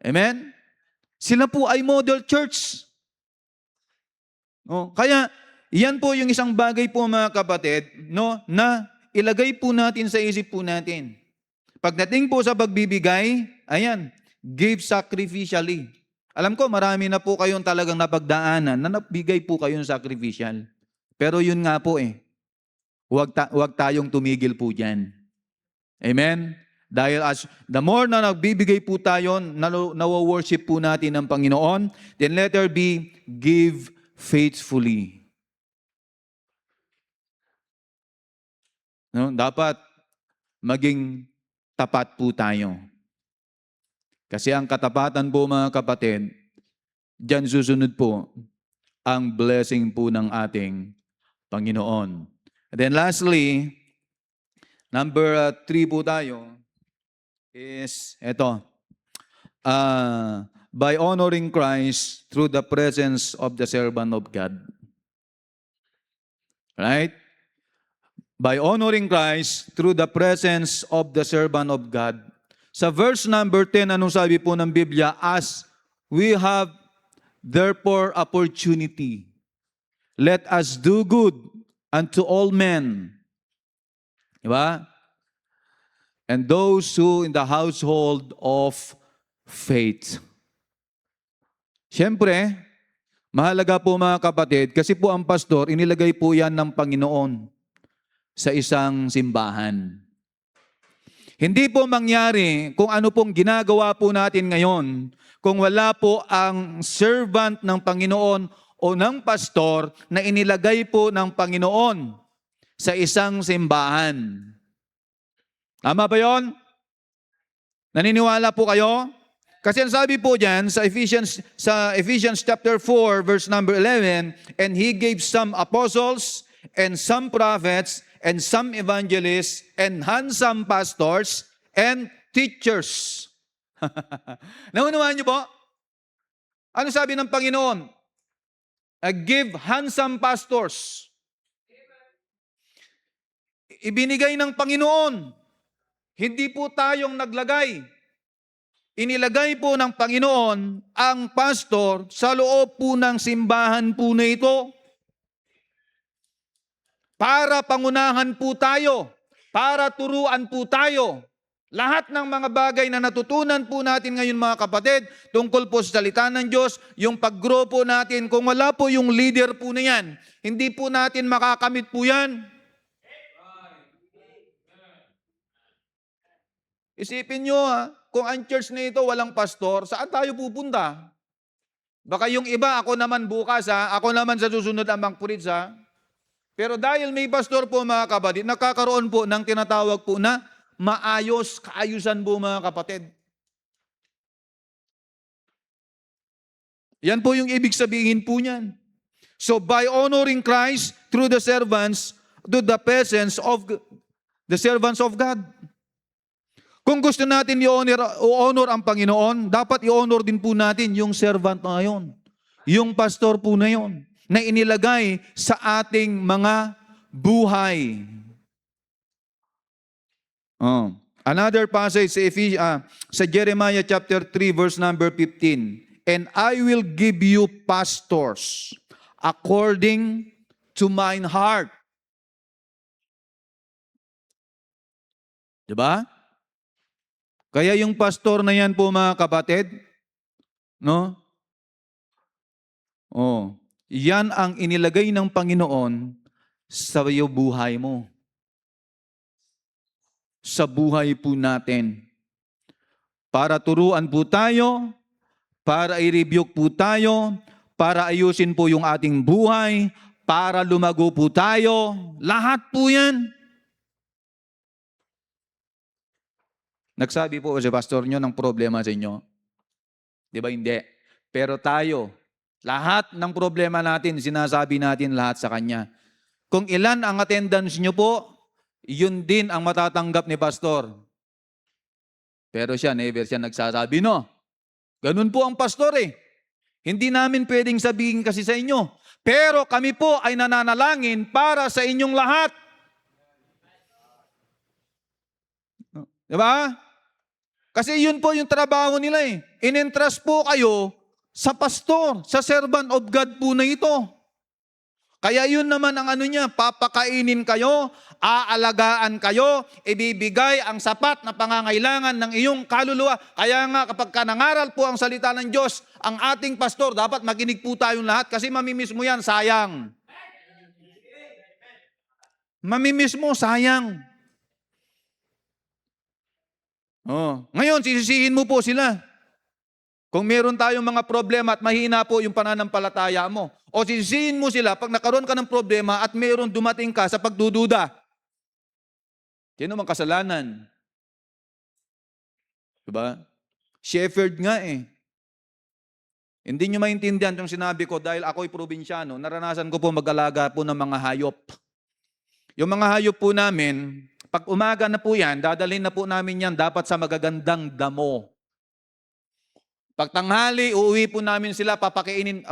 Amen? Sila po ay model church. Oh, kaya, yan po yung isang bagay po mga kapatid, no, na ilagay po natin sa isip po natin. Pagdating po sa pagbibigay, ayan, give sacrificially. Alam ko, marami na po kayong talagang napagdaanan na nagbigay po kayong sacrificial. Pero yun nga po eh, huwag tayong tumigil po dyan. Amen? Dahil as the more na nagbibigay po tayo, nawo-worship po natin ng Panginoon, then let there be give faithfully. No, dapat maging tapat po tayo. Kasi ang katapatan po mga kapatid, diyan susunod po ang blessing po ng ating Panginoon. And then lastly, number 3 po tayo is ito. By honoring Christ through the presence of the servant of God. Right? By honoring Christ through the presence of the servant of God. Sa verse number 10, anong sabi po ng Biblia? As we have therefore opportunity, let us do good unto all men. Diba? And those who in the household of faith. Siyempre, mahalaga po mga kapatid, kasi po ang pastor, inilagay po yan ng Panginoon sa isang simbahan. Hindi po mangyari kung ano pong ginagawa po natin ngayon kung wala po ang servant ng Panginoon o ng pastor na inilagay po ng Panginoon sa isang simbahan. Tama ba yon? Naniniwala po kayo? Kasi ang sabi po diyan sa Ephesians chapter 4 verse number 11, and he gave some apostles and some prophets and some evangelists and some pastors and teachers. Naunawaan niyo po? Ano sabi ng Panginoon? Give handsome pastors. Ibinigay ng Panginoon. Hindi po tayong naglagay. Inilagay po ng Panginoon ang pastor sa loob po ng simbahan po na ito. Para pangunahan po tayo, para turuan po tayo. Lahat ng mga bagay na natutunan po natin ngayon mga kapatid, tungkol po sa salita ng Diyos, yung paggrupo natin, kung wala po yung leader po na yan, hindi po natin makakamit po yan. Isipin nyo kung ang church na ito walang pastor, saan tayo pupunta? Baka yung iba, ako naman bukas ako naman sa susunod ang Bangpurits Pero dahil may pastor po mga kapatid, nakakaroon po ng tinatawag po na maayos, kaayusan po mga kapatid. Yan po yung ibig sabihin po niyan. So by honoring Christ through the servants, to the presence of the servants of God. Kung gusto natin i-honor ang Panginoon, dapat i-honor din po natin yung servant na yun. Yung pastor po na yun, na inilagay sa ating mga buhay. Another passage sa Jeremiah chapter 3 verse number 15. And I will give you pastors according to mine heart. Diba? Kaya yung pastor na yan po mga kapatid, no? Yan ang inilagay ng Panginoon sa iyo buhay mo. Sa buhay po natin. Para turuan po tayo, para i-rebuke po tayo, para ayusin po yung ating buhay, para lumago po tayo. Lahat po yan. Nagsabi po si pastor nyo ng problema sa inyo. Di ba hindi? Pero tayo, lahat ng problema natin, sinasabi natin lahat sa Kanya. Kung ilan ang attendance nyo po, yun din ang matatanggap ni pastor. Pero siya, never siya nagsasabi, no? Ganun po ang pastor eh. Hindi namin pwedeng sabihin kasi sa inyo. Pero kami po ay nananalangin para sa inyong lahat. Diba? Kasi yun po yung trabaho nila eh. In-entrust po kayo sa pastor, sa servant of God po na ito. Kaya yun naman ang ano niya, papakainin kayo, aalagaan kayo, ibibigay ang sapat na pangangailangan ng iyong kaluluwa. Kaya nga kapag nangaral po ang salita ng Diyos, ang ating pastor, dapat makinig po tayong lahat kasi mamimiss mo yan, sayang. Mamimiss mo, sayang. Ngayon, sisisihin mo po sila. Kung meron tayong mga problema at mahina po yung pananampalataya mo, o sisisihin mo sila pag nakaroon ka ng problema at meron dumating ka sa pagdududa. Sino mang kasalanan? Diba? Shepherd nga eh. Hindi nyo maintindihan yung sinabi ko dahil ako'y probinsyano, naranasan ko po mag-alaga po ng mga hayop. Yung mga hayop po namin, pag umaga na po yan, dadalhin na po namin yan dapat sa magagandang damo. Pag tanghali, uuwi po namin sila,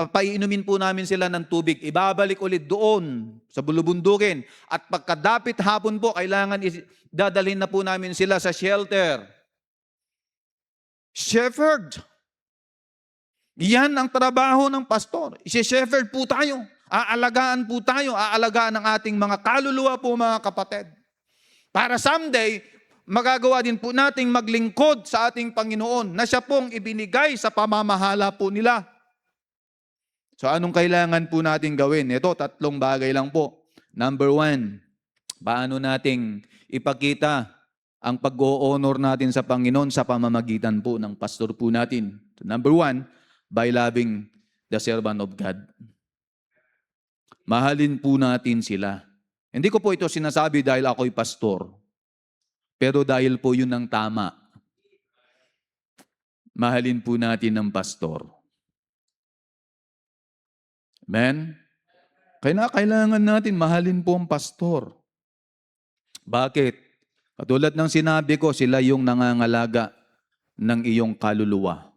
paiinumin po namin sila ng tubig. Ibabalik ulit doon sa bulubundukin. At pagkadapit hapon po, kailangan dadalhin na po namin sila sa shelter. Shepherd. Yan ang trabaho ng pastor. I-shepherd po tayo. Aalagaan po tayo. Aalagaan ang ating mga kaluluwa po mga kapatid. Para someday, magagawa din po nating maglingkod sa ating Panginoon na siya pong ibinigay sa pamamahala po nila. So anong kailangan po natin gawin? Ito, 3 bagay lang po. Number 1, paano nating ipakita ang pag-o-honor natin sa Panginoon sa pamamagitan po ng pastor po natin. So, number 1, by loving the servant of God. Mahalin po natin sila. Hindi ko po ito sinasabi dahil ako'y pastor. Pero dahil po yun ang tama. Mahalin po natin ang pastor. Amen? Kailangan natin mahalin po ang pastor. Bakit? Katulad ng sinabi ko, sila yung nangangalaga ng iyong kaluluwa.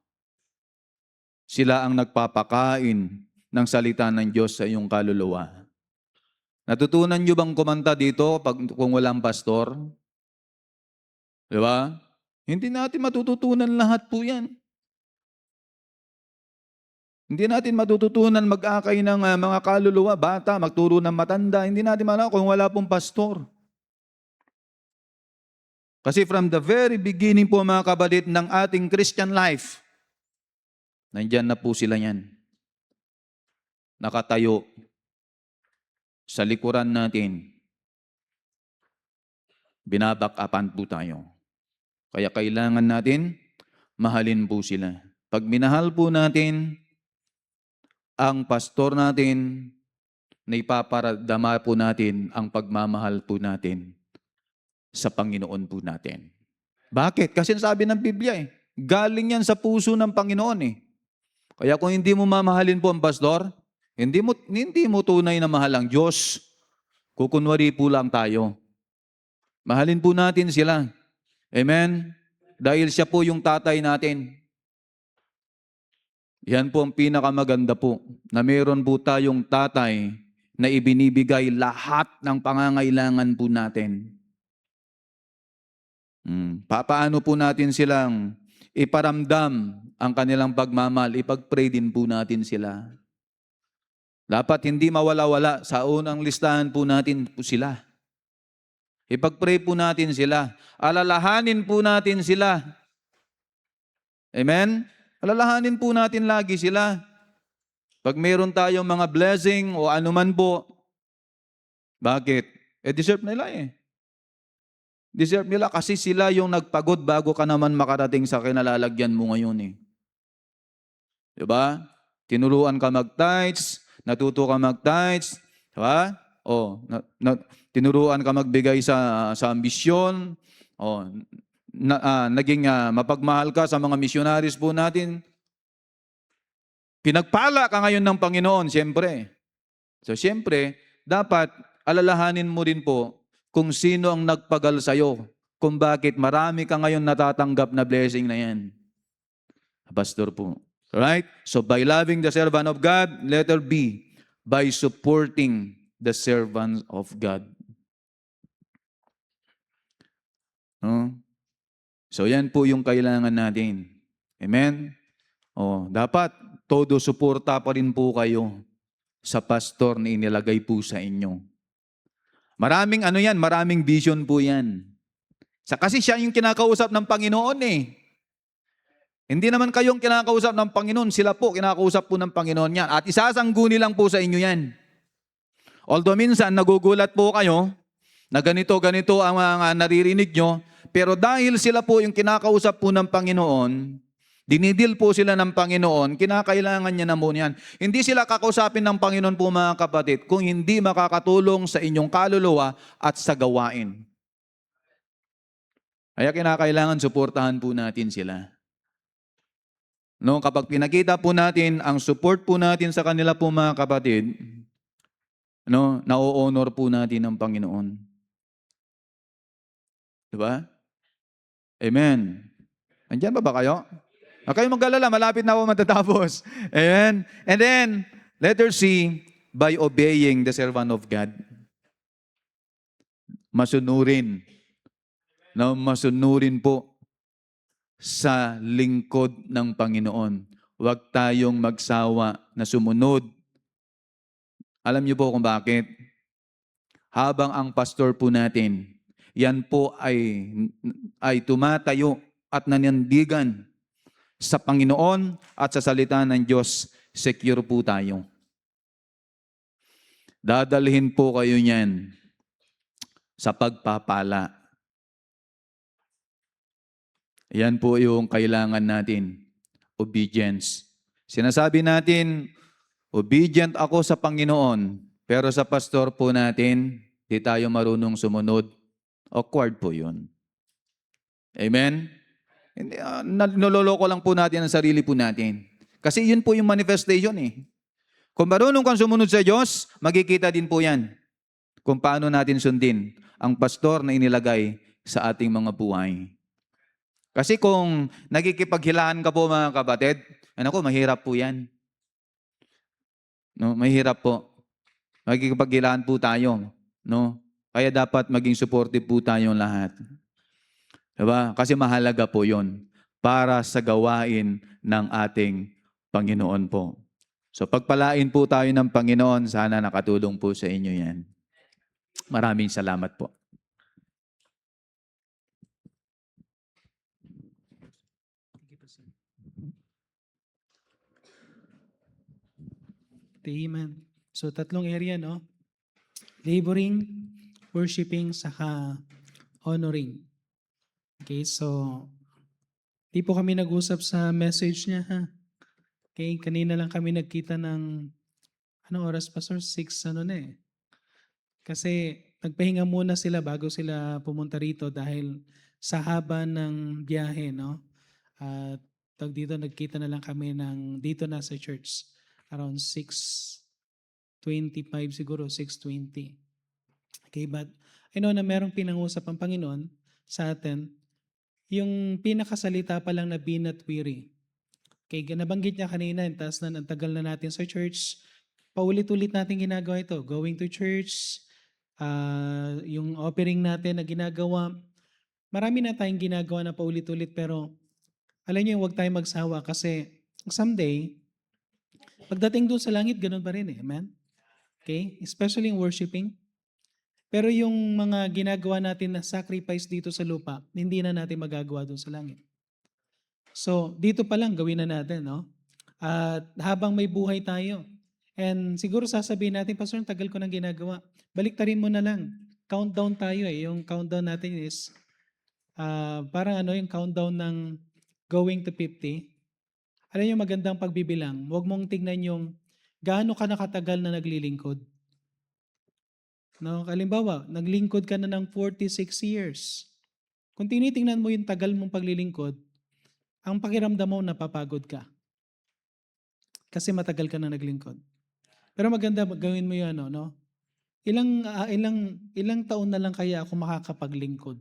Sila ang nagpapakain ng salita ng Diyos sa iyong kaluluwa. Natutunan nyo bang kumanta dito kung walang pastor? Di ba? Hindi natin matututunan lahat po yan. Hindi natin matututunan mag-akay ng mga kaluluwa, bata, magturo ng matanda. Hindi natin malaman kung wala pong pastor. Kasi from the very beginning po mga kabalit ng ating Christian life, nandyan na po sila yan. Nakatayo sa likuran natin. Binabakapan po tayo. Kaya kailangan natin mahalin po sila. Pag minahal po natin ang pastor natin, na ipaparadama po natin ang pagmamahal po natin sa Panginoon po natin. Bakit? Kasi sabi ng Biblia galing yan sa puso ng Panginoon Kaya kung hindi mo mamahalin po ang pastor, hindi mo tunay na mahal ang Diyos. Kukunwari po lang tayo. Mahalin po natin sila. Amen? Dahil siya po yung tatay natin. Yan po ang pinakamaganda po, na meron po tayong tatay na ibinibigay lahat ng pangangailangan po natin. Papaano po natin silang iparamdam ang kanilang pagmamahal, ipag-pray din po natin sila. Dapat hindi mawala-wala sa unang listahan po natin po sila. Ipag-pray po natin sila. Alalahanin po natin sila. Amen? Alalahanin po natin lagi sila. Pag meron tayong mga blessing o anuman po, bakit? Deserve nila eh. Deserve nila kasi sila yung nagpagod bago ka naman makarating sa kinalalagyan mo ngayon eh. Diba? Tinuruan ka mag-tithes, natuto ka mag-tithes, diba? Tinuruan ka magbigay sa ambisyon, naging mapagmahal ka sa mga missionaries po natin. Pinagpala ka ngayon ng Panginoon, siyempre. So siyempre, dapat alalahanin mo rin po kung sino ang nagpagal sa'yo, kung bakit marami ka ngayon natatanggap na blessing na yan. Pastor po. Right? So by loving the servant of God, letter B, by supporting the servants of God. No? So yan po yung kailangan natin. Amen? Dapat todo suporta pa rin po kayo sa pastor na inilagay po sa inyo. Maraming vision po yan. Kasi siya yung kinakausap ng Panginoon eh. Hindi naman kayong kinakausap ng Panginoon, sila po kinakausap po ng Panginoon yan. At isasangguni lang po sa inyo yan. Although minsan nagugulat po kayo na ganito ang mga naririnig nyo, pero dahil sila po yung kinakausap po ng Panginoon, dinidil po sila ng Panginoon, kinakailangan niya na muna yan. Hindi sila kakausapin ng Panginoon po mga kapatid kung hindi makakatulong sa inyong kaluluwa at sa gawain. Kaya kinakailangan suportahan po natin sila. No, kapag pinakita po natin ang support po natin sa kanila po mga kapatid, na-honor po natin ng Panginoon. Diba? Amen. Nandiyan ba kayo? Huwag kayong mag-alala, malapit na ako matatapos. Amen. And then, letter C, by obeying the servant of God. Masunurin. Masunurin po sa lingkod ng Panginoon. Huwag tayong magsawa na sumunod. Alam niyo po kung bakit? Habang ang pastor po natin, yan po ay tumatayo at nanindigan sa Panginoon at sa salita ng Diyos, secure po tayo. Dadalhin po kayo niyan sa pagpapala. Yan po yung kailangan natin. Obedience. Sinasabi natin, obedient ako sa Panginoon, pero sa pastor po natin, di tayo marunong sumunod. Awkward po yun. Amen? Naloloko lang po natin ang sarili po natin. Kasi yun po yung manifestation eh. Kung marunong kang sumunod sa Diyos, magkikita din po yan kung paano natin sundin ang pastor na inilagay sa ating mga buhay. Kasi kung nagkikipaghilaan ka po mga kapatid, mahirap po yan. No, mahirap po. Nagkikipaghilaan po tayo. No? Kaya dapat maging supportive po tayong lahat. Diba? Kasi mahalaga po yon para sa gawain ng ating Panginoon po. So pagpalain po tayo ng Panginoon, sana nakatulong po sa inyo yan. Maraming salamat po. Amen. So, tatlong area, no? Laboring, worshiping, saka honoring. Okay, so, di po kami nag-usap sa message niya, ha? Okay, kanina lang kami nagkita ng, anong oras pa, sir? 6, Kasi, nagpahinga muna sila bago sila pumunta rito dahil sa haba ng biyahe, no? At tag dito, nagkita na lang kami dito na sa church. Around 6:25 siguro, 6:20. Okay, but I know na merong pinangusap ang Panginoon sa atin. Yung pinakasalita pa lang na be not weary. Okay, nabanggit niya kanina, taas na ang tagal na natin sa church. Paulit-ulit natin ginagawa ito. Going to church, yung offering natin na ginagawa. Marami na tayong ginagawa na paulit-ulit pero alam niyo, huwag tayong magsawa kasi someday, pagdating doon sa langit, ganun pa rin eh. Amen? Okay? Especially in worshiping. Pero yung mga ginagawa natin na sacrifice dito sa lupa, hindi na natin magagawa doon sa langit. So, dito pa lang gawin na natin, no? At habang may buhay tayo, and siguro sasabihin natin, Pastor, ang tagal ko nang ginagawa. Baliktarin mo na lang. Countdown tayo eh. Yung countdown natin is parang yung countdown ng going to 50. Alam niyo, magandang pagbibilang. Huwag mong tignan yung gaano ka nakatagal na naglilingkod. No, halimbawa, naglingkod ka na ng 46 years. Kung tinitingnan mo yung tagal mong paglilingkod, ang pakiramdam mo napapagod ka. Kasi matagal ka na naglingkod. Pero maganda gawin mo 'yung no? Ilang taon na lang kaya ako makakapaglingkod?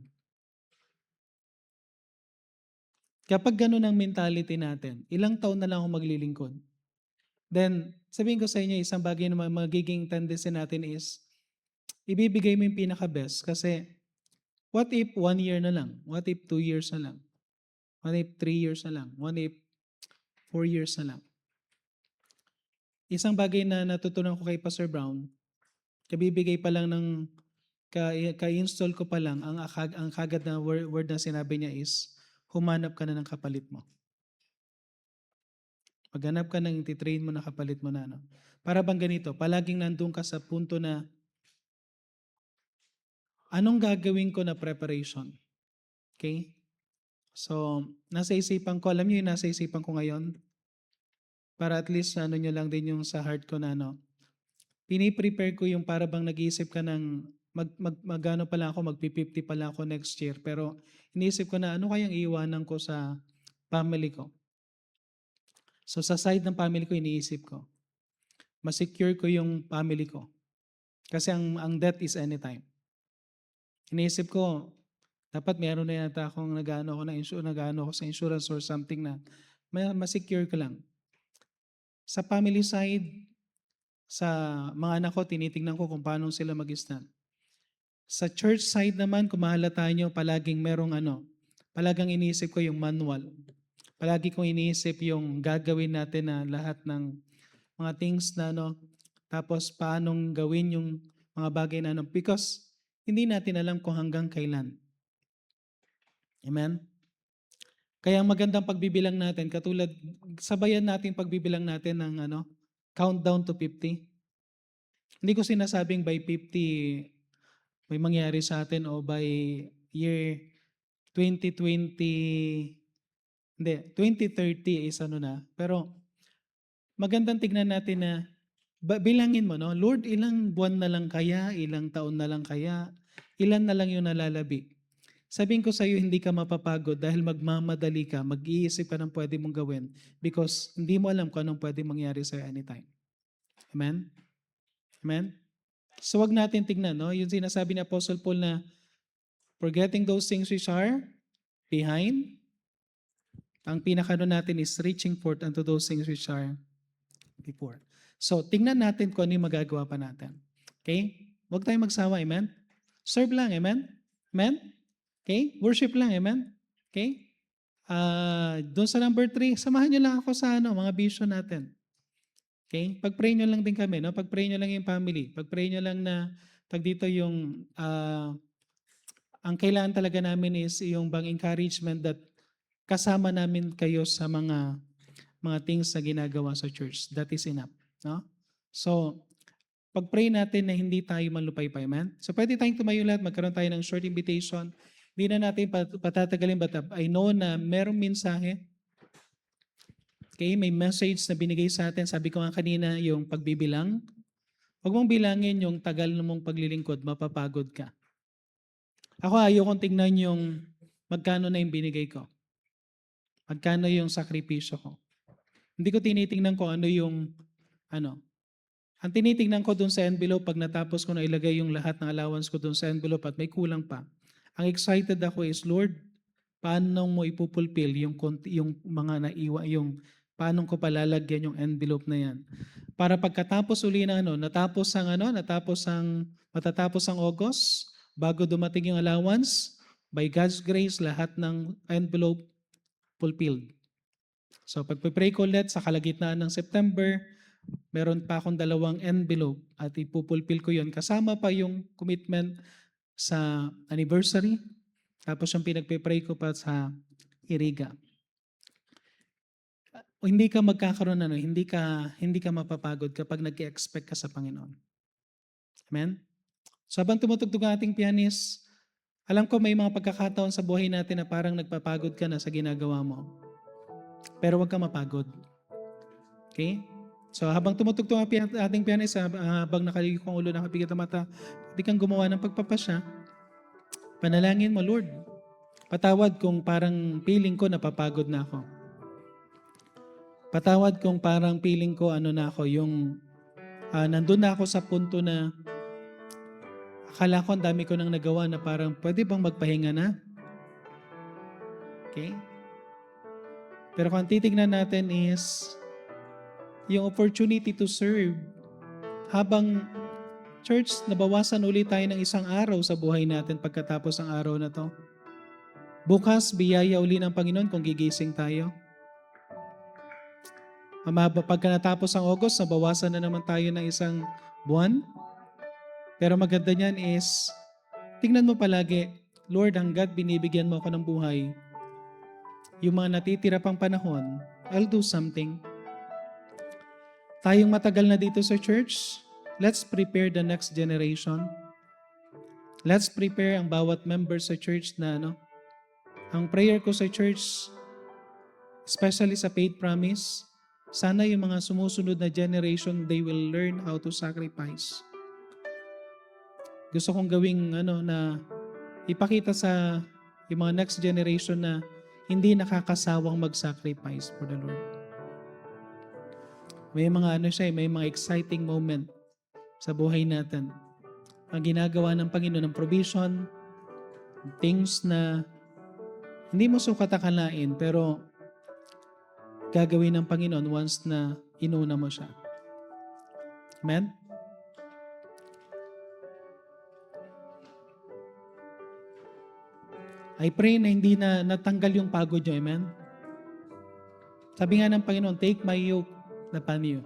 Kapag ganun ang mentality natin, ilang taon na lang ako maglilingkod? Then, sabihin ko sa inyo, isang bagay na magiging tendency natin is, ibibigay mo yung pinaka-best kasi what if 1 year na lang? What if 2 years na lang? What if 3 years na lang? What if 4 years na lang? Isang bagay na natutunan ko kay Pastor Brown, kabibigay pa lang ng ka-install ko pa lang, ang kagad na word na sinabi niya is, humanap ka na ng kapalit mo. Maghanap ka ng titrain mo na kapalit mo na. No? Para bang ganito, palaging nandun ka sa punto na, anong gagawin ko na preparation? Okay? So, nasa isipan ko, alam niyo yung nasa isipan ko ngayon? Para at least nyo lang din yung sa heart ko na piniprepare ko yung para bang nag-iisip ka ng magano pala ako, magpi-50 pala ako next year. Pero iniisip ko na ano kayang iiwanan ko sa family ko. So sa side ng family ko, iniisip ko, masecure ko yung family ko. Kasi ang death is anytime. Iniisip ko, dapat meron na yata akong nag-ano ako sa insurance or something na masecure ko lang. Sa family side, sa mga anak ko, tinitingnan ko kung paano sila mag-stand. Sa church side naman, kung mahalata nyo, palaging merong palaging iniisip ko yung manual. Palagi kong iniisip yung gagawin natin na lahat ng mga things na tapos paanong gawin yung mga bagay na because hindi natin alam kung hanggang kailan. Amen? Kaya ang magandang pagbibilang natin, katulad, sabayan natin pagbibilang natin ng countdown to 50. Hindi ko sinasabing by 50 may mangyari sa atin o by year 2020, hindi, 2030 is na. Pero magandang tignan natin na bilangin mo, Lord, ilang buwan na lang kaya, ilang taon na lang kaya, ilan na lang yung nalalabi. Sabihin ko sa iyo, hindi ka mapapagod dahil magmamadali ka, mag-iisip ka ng pwede mong gawin because hindi mo alam kung anong pwede mangyari sa'yo anytime. Amen? Amen? So wag natin tignan, yung sinasabi ni Apostle Paul na forgetting those things which are behind, ang pinakano natin is reaching forth unto those things which are before. So, tingnan natin kung ano yung magagawa pa natin. Okay? Huwag tayong magsawa, amen? Serve lang, amen? Amen? Okay? Worship lang, amen? Okay? Doon sa number 3, samahan nyo lang ako sa mga vision natin. Okay? Pag-pray nyo lang din kami, Pag-pray nyo lang yung family. Pag-pray nyo lang na, dito yung, ang kailangan talaga namin is yung bang encouragement that kasama namin kayo sa mga things na ginagawa sa church. That is enough. No? So, pag-pray natin na hindi tayo malupaypay, man. So, pwede tayong tumayo lahat, magkaroon tayo ng short invitation. Hindi na natin patatagalin, but I know na merong mensahe. Okay, may message na binigay sa atin. Sabi ko nga kanina, yung pagbibilang. Huwag mong bilangin yung tagal mong paglilingkod, mapapagod ka. Ako ayaw kong tingnan yung magkano na yung binigay ko. Magkano yung sakripisyo ko? Hindi ko tinitingnan kung ano yung ano. Ang tinitingnan ko dun sa envelope pag natapos ko na ilagay yung lahat ng allowance ko dun sa envelope at may kulang pa. Ang excited ako is, Lord, paano mo ipupulfill yung mga naiwa, yung paano ko palalagyan yung envelope na yan. Para pagkatapos uli na matatapos ang August, bago dumating yung allowance, by God's grace, lahat ng envelope fulfilled. So pagpe-pray ko ulit sa kalagitnaan ng September, meron pa akong 2 envelope at ipupulfill ko yon kasama pa yung commitment sa anniversary, tapos yung pinagpe-pray ko pa sa Iriga. Hindi ka magkakaroon hindi ka mapapagod kapag nag-expect ka sa Panginoon. Amen? So habang tumutugtog ang ating pianist, alam ko may mga pagkakataon sa buhay natin na parang nagpapagod ka na sa ginagawa mo. Pero huwag ka mapagod. Okay? So habang tumutugtog ang ating pianist, habang nakaligid ko ang ulo, nakapigat ang mata, pwede kang gumawa ng pagpapasya. Panalangin mo, Lord, patawad kung parang feeling ko napapagod na ako. Patawad kung parang feeling ko nandun na ako sa punto na akala ko ang dami ko nang nagawa na parang pwede bang magpahinga na? Okay? Pero kung titignan natin is yung opportunity to serve. Habang church, nabawasan ulit tayo ng 1 araw sa buhay natin pagkatapos ng araw na to. Bukas, biyaya uli ng Panginoon kung gigising tayo. Pagka natapos ang August, nabawasan na naman tayo ng 1 buwan. Pero maganda niyan is, tingnan mo palagi, Lord, hanggat binibigyan mo ako ng buhay, yung mga natitira pang panahon, I'll do something. Tayong matagal na dito sa church, let's prepare the next generation. Let's prepare ang bawat member sa church na Ang prayer ko sa church, especially sa Faith Promise, sana yung mga sumusunod na generation, they will learn how to sacrifice. Gusto kong gawing na ipakita sa yung mga next generation na hindi nakakasawang mag-sacrifice for the Lord. May mga may mga exciting moment sa buhay natin. Ang ginagawa ng Panginoon ng provision, things na hindi mo sukat akalain, pero gagawin ng Panginoon once na inuna mo siya. Amen? I pray na hindi na natanggal yung pagod nyo. Amen? Sabi nga ng Panginoon, take my yoke upon you.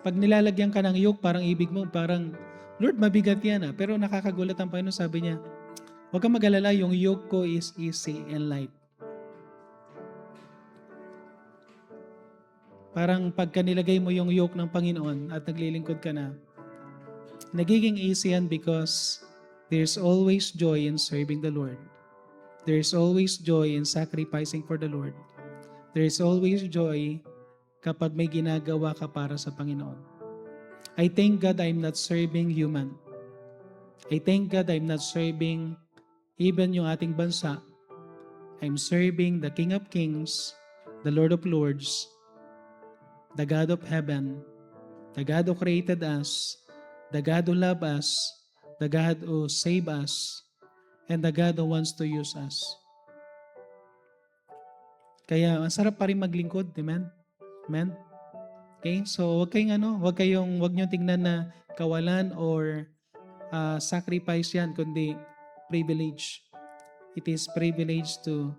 Pag nilalagyan ka ng yoke, parang ibig mo, parang, Lord, mabigat yan ah. Pero nakakagulat ang Panginoon, sabi niya, huwag kang mag-alala, yung yoke ko is easy and light. Parang pagka nilagay mo yung yoke ng Panginoon at naglilingkod ka na, nagiging easy yan because there's always joy in serving the Lord. There's always joy in sacrificing for the Lord. There's always joy kapag may ginagawa ka para sa Panginoon. I thank God I'm not serving human. I thank God I'm not serving even yung ating bansa. I'm serving the King of Kings, the Lord of Lords, the God of heaven, the God who created us, the God who loves us, the God who saves us, and the God who wants to use us. Kaya ang sarap pa rin maglingkod, amen? Amen? Okay? So wag niyo tingnan na kawalan or sacrifice yan, kundi privilege. It is privilege to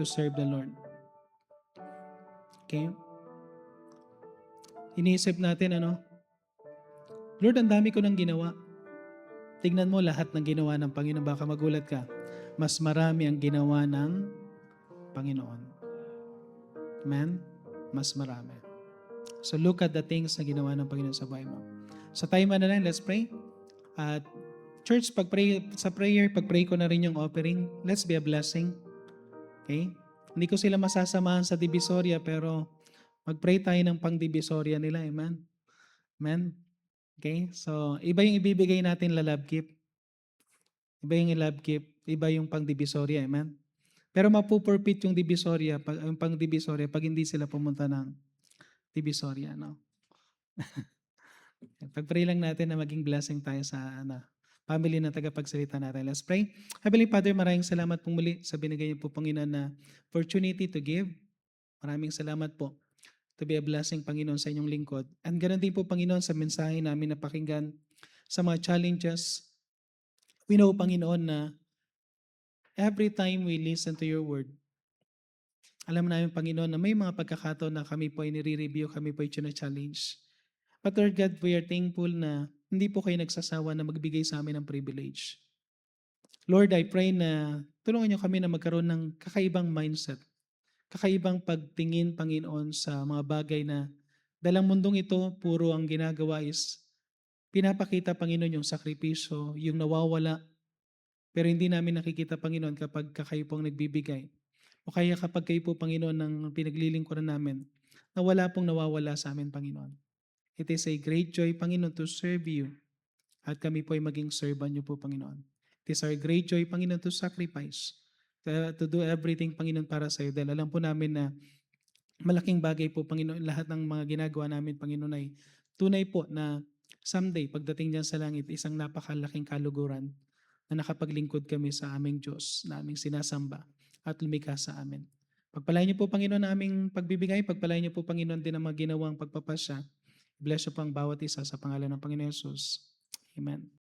serve the Lord. Okay? Iniisip natin, Lord, ang dami ko nang ginawa. Tignan mo lahat ng ginawa ng Panginoon. Baka magulat ka. Mas marami ang ginawa ng Panginoon. Amen? Mas marami. So look at the things na ginawa ng Panginoon sa buhay mo. Sa time na lang, let's pray. At church, pag-pray ko na rin yung offering. Let's be a blessing. Okay? Hindi ko sila masasamahan sa Divisoria, pero mag-pray tayo ng pang-Divisoria nila. Amen? Amen? Okay? So, iba yung ibibigay natin love gift. Iba yung love gift. Iba yung pang-Divisoria. Amen? Pero mapupurpit yung Divisoria, yung pang Divisoria, pag hindi sila pumunta ng Divisoria, no? Pag-pray lang natin na maging blessing tayo sa family na tagapagsalita natin. Let's pray. Heavenly Father, maraming salamat po muli sa binigay niyo po, Panginoon, na opportunity to give. Maraming salamat po to be a blessing, Panginoon, sa inyong lingkod. And ganoon din po, Panginoon, sa mensahe namin na pakinggan sa mga challenges. We know, Panginoon, na every time we listen to your word, alam namin, Panginoon, na may mga pagkakataon na kami po ay nire-review, kami po ay challenge. But Lord God, we are thankful na hindi po kayo nagsasawa na magbigay sa amin ng privilege. Lord, I pray na tulungan niyo kami na magkaroon ng kakaibang mindset, kakaibang pagtingin, Panginoon, sa mga bagay na dalang mundong ito, puro ang ginagawa is pinapakita, Panginoon, yung sakripisyo, yung nawawala, pero hindi namin nakikita, Panginoon, kapag kayo pong nagbibigay. O kaya kapag kayo po, Panginoon, ng pinaglilingkuran namin, na wala pong nawawala sa amin, Panginoon. It is a great joy, Panginoon, to serve you. At kami po ay maging servant niyo po, Panginoon. It is our great joy, Panginoon, to sacrifice. To do everything, Panginoon, para sa iyo. Dahil alam po namin na malaking bagay po, Panginoon, lahat ng mga ginagawa namin, Panginoon, ay tunay po na someday, pagdating diyan sa langit, isang napakalaking kaluguran na nakapaglingkod kami sa aming Diyos, na aming sinasamba at lumikha sa amin. Pagpalain niyo po, Panginoon, na aming pagbibigay. Pagpalain niyo po, Panginoon, din ang mga ginawang pagpapasya. Bless niyo po ang bawat isa sa pangalan ng Panginoon Jesus. Amen.